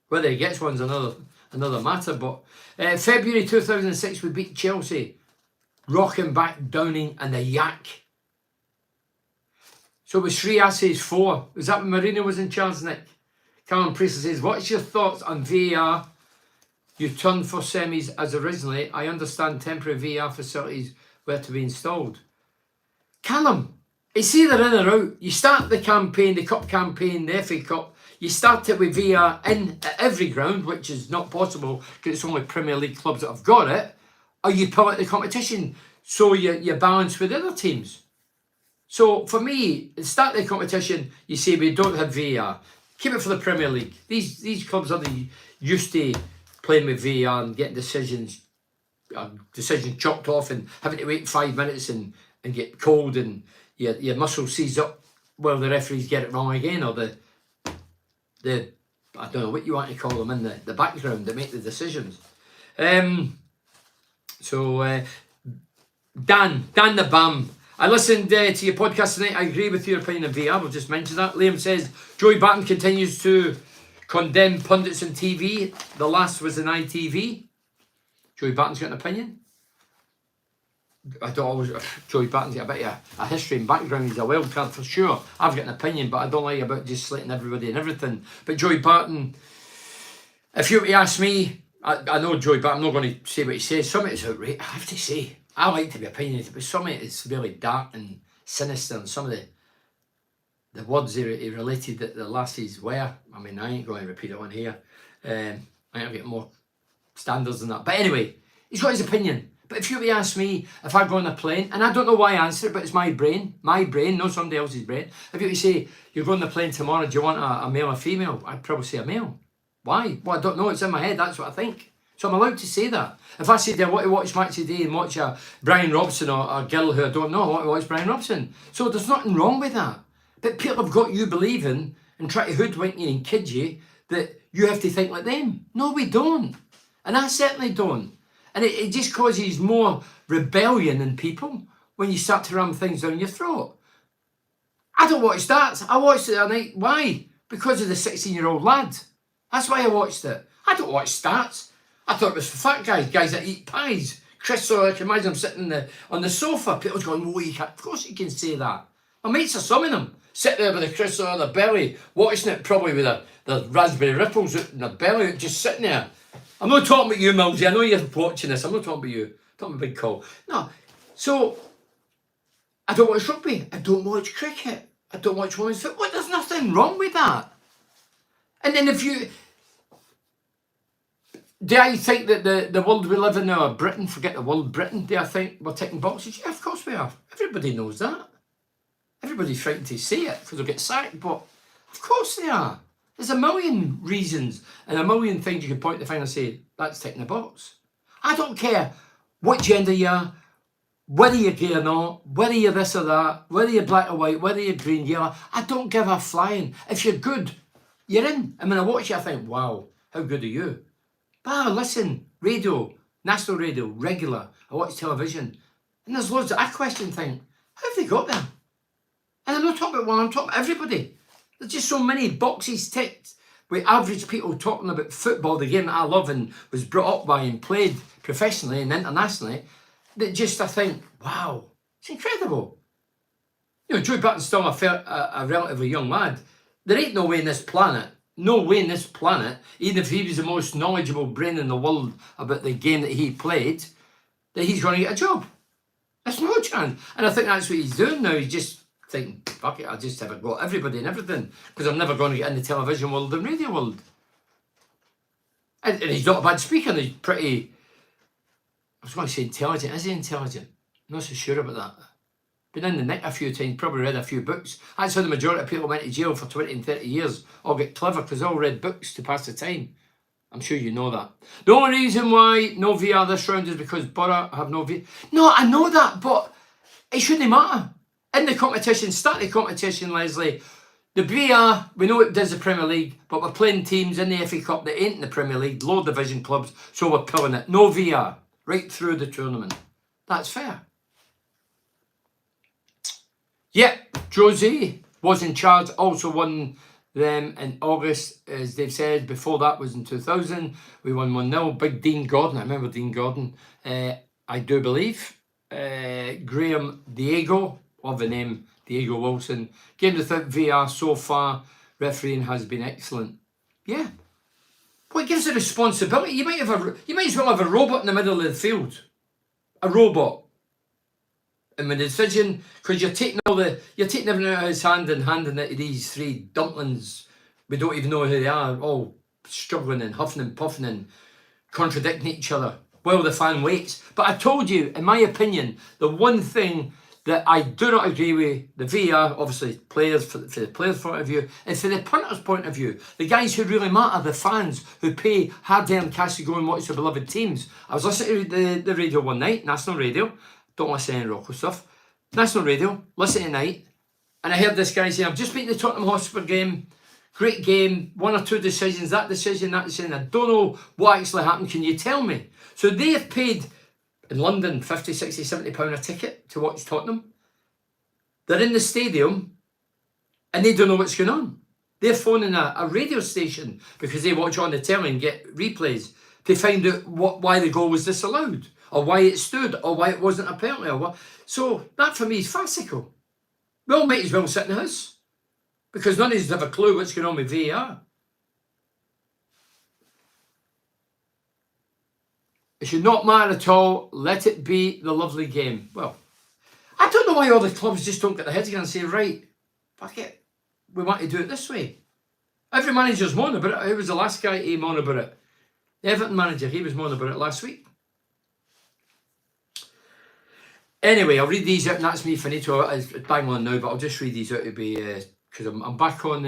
Whether he gets one's another matter. But February 2006, we beat Chelsea. Rocking back, Downing and the Yak. So it was 3 asses, 4. Was that when Mourinho was in charge, Nick? Callum Priestley says, what's your thoughts on VAR? You turned for semis as originally. I understand temporary VAR facilities were to be installed. Callum, it's either in or out. You start the campaign, the cup campaign, the FA Cup. You start it with VAR in at every ground, which is not possible because it's only Premier League clubs that have got it. Or you pull out the competition so you balance with other teams. So for me, at the start of the competition, you say we don't have VAR. Keep it for the Premier League. These clubs are used to playing with VAR and getting decisions chopped off and having to wait 5 minutes and get cold and your muscle seize up while the referees get it wrong again, or the I don't know what you want to call them in the background that make the decisions. So Dan the Bam, I listened to your podcast tonight. I agree with your opinion of VR. We'll just mention that. Liam says Joey Barton continues to condemn pundits on TV. The last was an ITV. Joey Barton's got an opinion. I don't always. Joey Barton's got a bit of a history and background. He's a wild card for sure. I've got an opinion, but I don't like about just slating everybody and everything. But Joey Barton, if you were to ask me, I know Joey Barton, I'm not going to say what he says. Some of it's outrageous. I have to say, I like to be opinionated, but some of it is really dark and sinister, and some of the words he related that the lasses were. I mean, I ain't going to repeat it on here. I ain't get more standards than that. But anyway, he's got his opinion. But if you were to ask me if I go on a plane, and I don't know why I answer it, but it's my brain, not somebody else's brain. If you were to say, you're going on a plane tomorrow, do you want a male or female? I'd probably say a male. Why? Well, I don't know. It's in my head. That's what I think. So I'm allowed to say that. If I said I want to watch match today and watch a Brian Robson or a girl who I don't know, I want to watch Brian Robson. So there's nothing wrong with that. But people have got you believing and try to hoodwink you and kid you that you have to think like them. No, we don't. And I certainly don't. And it just causes more rebellion in people when you start to ram things down your throat. I don't watch darts. I watched it the other night. Why? Because of the 16-year-old lad. That's why I watched it. I don't watch darts. I thought it was for fat guys that eat pies. Chris, so I can imagine him sitting on the sofa. People's going, oh, you can't. Of course you can say that. My mates are some of them. Sit there with a crisp on their belly, watching it probably with the raspberry ripples in their belly, just sitting there. I'm not talking about you, Milsey. I know you're watching this. I'm not talking about you. I'm talking about Big Call. No. So, I don't watch rugby. I don't watch cricket. I don't watch women's football. There's nothing wrong with that. And then if you... Do I think that the world we live in now, Britain, forget the world, Britain, do I think we're ticking boxes? Yeah, of course we are. Everybody knows that. Everybody's frightened to say it because they'll get sacked, but of course they are. There's a million reasons and a million things you can point the finger and say, that's ticking the box. I don't care what gender you are, whether you're gay or not, whether you're this or that, whether you're black or white, whether you're green, yellow. I don't give a flying. If you're good, you're in. And when I watch you, I think, wow, how good are you? But I listen, radio, national radio, regular. I watch television. And there's loads I question things. How have they got there? And I'm not talking about one, I'm talking about everybody. There's just so many boxes ticked with average people talking about football, the game that I love and was brought up by and played professionally and internationally, that just I think, wow, it's incredible. You know, Joey Barton's still a relatively young lad. There ain't no way in this planet, even if he was the most knowledgeable brain in the world about the game that he played, that he's going to get a job. There's no chance. And I think that's what he's doing now. He's just thinking, fuck it, I'll just have a go at everybody and everything because I'm never going to get in the television world and radio world. And he's not a bad speaker, and he's pretty, I was going to say intelligent. Is he intelligent? I'm not so sure about that. Been in the nick a few times, probably read a few books. That's how the majority of people went to jail for 20 and 30 years, all get clever because they all read books to pass the time. I'm sure you know that. The only reason why no VR this round is because Borough have no VR. No, I know that, but it shouldn't matter. In the competition, start the competition, Leslie. The VR, we know it does the Premier League, but we're playing teams in the FA Cup that ain't in the Premier League, low division clubs, so we're pulling it. No VR, right through the tournament. That's fair. Yep, Josie was in charge, also won them in August, as they've said. Before that was in 2000. We won 1-0. Big Dean Gordon, I remember Dean Gordon, I do believe. Graham Diego, love the name, Diego Wilson. Game without VR so far, refereeing has been excellent. Yeah. Well, it gives a responsibility. You might as well have a robot in the middle of the field. A robot. And with the decision, because you're taking everything out of his hand and handing it to these three dumplings, we don't even know who they are, all struggling and huffing and puffing and contradicting each other while the fan waits. But I told you, in my opinion, the one thing that I do not agree with the VAR, obviously players for the players' point of view, and for the punters' point of view, the guys who really matter, the fans who pay hard-earned cash to go and watch their beloved teams. I was listening to the radio one night, national radio, don't listen to any Rocco stuff, national radio, listen tonight, and I heard this guy say, I've just been to the Tottenham Hotspur game, great game, one or two decisions, that decision, I don't know what actually happened, can you tell me? So they have paid, in London, 50, 60, 70 pound a ticket to watch Tottenham. They're in the stadium and they don't know what's going on. They're phoning a radio station because they watch on the telly and get replays to find out why the goal was disallowed, or why it stood, or why it wasn't a penalty, or what. So that for me is farcical. We all might as well sit in the house because none of us have a clue what's going on with VAR. It should not matter at all. Let it be the lovely game. Well, I don't know why all the clubs just don't get their heads together and say, right, fuck it, we want to do it this way. Every manager's moaning about it. Who was the last guy to moan about it? The Everton manager, he was moaning about it last week. Anyway, I'll read these out, and that's me finito. It's bang on now, but I'll just read these out to be, because I'm back on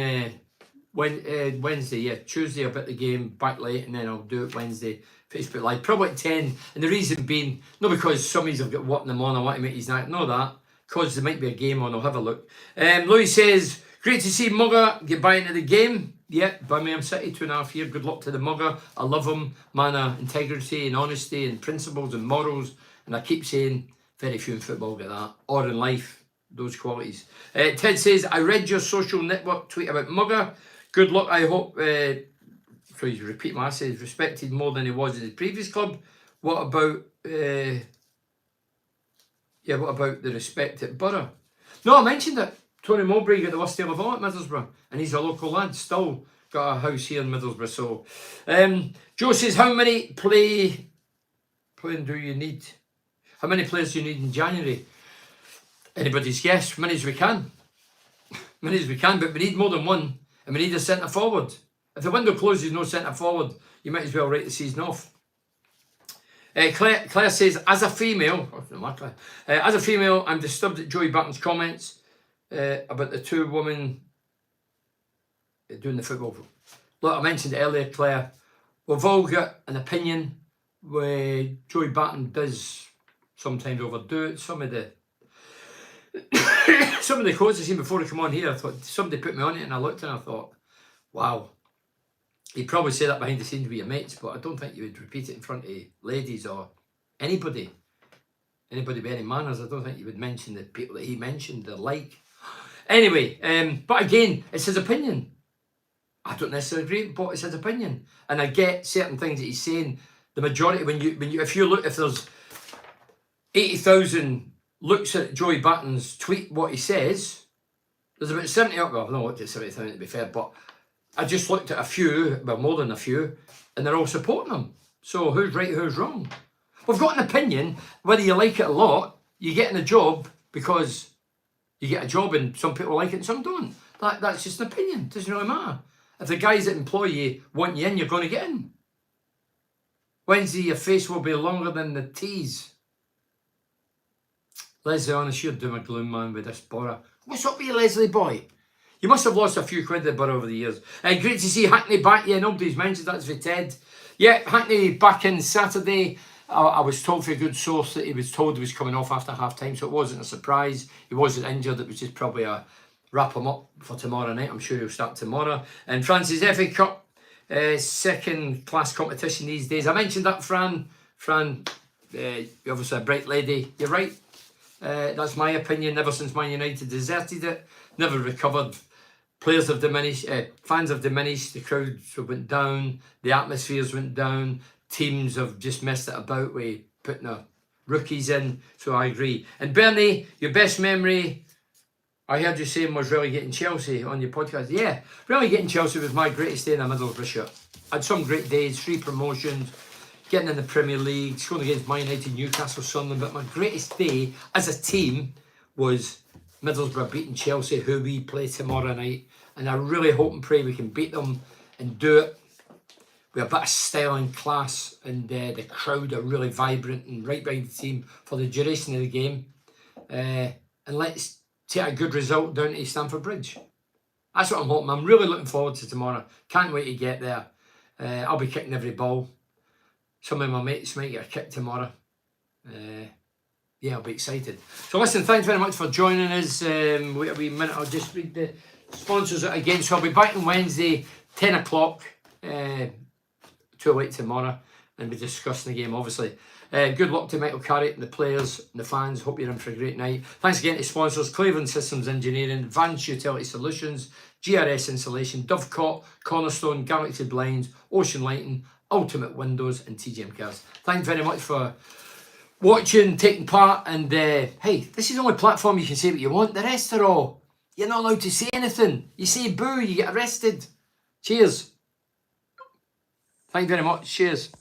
Wednesday, yeah, Tuesday I'll bet the game back late, and then I'll do it Wednesday, Facebook Live, probably at 10, and the reason being, not because some of you have got what in them on, I want to make these night, no that, because there might be a game on, I'll have a look. Louis says, great to see Mugger get back into the game. Yeah, Birmingham City, 2.5 years, good luck to the Mugger, I love him, man of integrity and honesty and principles and morals, and I keep saying, very few in football get that, or in life, those qualities. Ted says, I read your social network tweet about Mugger, good luck, I hope, so he's repeating what I said, he's respected more than he was in his previous club. What about, what about the respect at Borough? No, I mentioned it. Tony Mowbray got the worst deal of all at Middlesbrough, and he's a local lad, still got a house here in Middlesbrough. So, Joe says, how many playing do you need? How many players do you need in January? Anybody's guess, many as we can. Many as we can, but we need more than one, and we need a centre forward. If the window closes, no centre forward, you might as well write the season off. Claire says, as a female, I'm disturbed at Joey Barton's comments about the two women doing the football. Look, I mentioned it earlier, Claire. We've all got an opinion where Joey Barton does sometimes overdo it. Some of the quotes I seen before I come on here, I thought somebody put me on it, and I looked and I thought, wow. He'd probably say that behind the scenes with your mates, but I don't think you would repeat it in front of ladies or anybody with any manners. I don't think you would mention the people that he mentioned, the like. Anyway, but again, it's his opinion. I don't necessarily agree, but it's his opinion. And I get certain things that he's saying. The majority, if there's 80,000 looks at Joey Barton's tweet, what he says, there's about 70, well, I don't looked at 70,000 to be fair, but I just looked at a few, well, more than a few, and they're all supporting him. So who's right, who's wrong? We've got an opinion, whether you like it a lot, you get in a job because you get a job and some people like it and some don't. That's just an opinion, it doesn't really matter. If the guys that employ you want you in, you're going to get in. Wednesday, your face will be longer than the tease. Leslie, honest, you're doom and gloom, man, with this Borough. What's up with you, Leslie boy? You must have lost a few quid at Borough over the years. Great to see Hackney back. Yeah, nobody's mentioned that's for Ted. Yeah, Hackney back in Saturday. I was told for a good source that he was told he was coming off after half time, so it wasn't a surprise. He wasn't injured. It was just probably a wrap him up for tomorrow night. I'm sure he'll start tomorrow. And France's FA Cup, second class competition these days. I mentioned that, Fran. You're obviously a bright lady. You're right. That's my opinion. Ever since Man United deserted it, never recovered. Players have diminished, fans have diminished, the crowds went down, the atmospheres went down, teams have just messed it about with putting their rookies in, so I agree. And Bernie, your best memory, I heard you saying was relegating Chelsea on your podcast. Yeah, relegating Chelsea was my greatest day in a Middlesbrough shirt. I had some great days, 3 promotions, getting in the Premier League, scoring against Man United, Newcastle, Sunderland, but my greatest day as a team was Middlesbrough beating Chelsea, who we play tomorrow night, and I really hope and pray we can beat them and do it with a bit of style and class, and the crowd are really vibrant and right behind the team for the duration of the game. and let's take a good result down to Stamford Bridge. That's what I'm hoping. I'm really looking forward to tomorrow. Can't wait to get there. I'll be kicking every ball. Some of my mates might get a kick tomorrow. Yeah, I'll be excited. So listen, thanks very much for joining us. Wait a wee minute, I'll just read the sponsors again. So I'll be back on Wednesday, 10 o'clock. Too late tomorrow, and be discussing the game, obviously. Good luck to Michael Carrick and the players and the fans. Hope you're in for a great night. Thanks again to sponsors: Cleveland Systems Engineering, Advanced Utility Solutions, GRS Insulation, Dovecot, Cornerstone, Galaxy Blinds, Ocean Lighting, Ultimate Windows, and TGM Cars. Thanks very much for watching, taking part, and hey, this is the only platform you can say what you want. The rest are all, you're not allowed to say anything. You say boo, you get arrested. Cheers. Thank you very much. Cheers.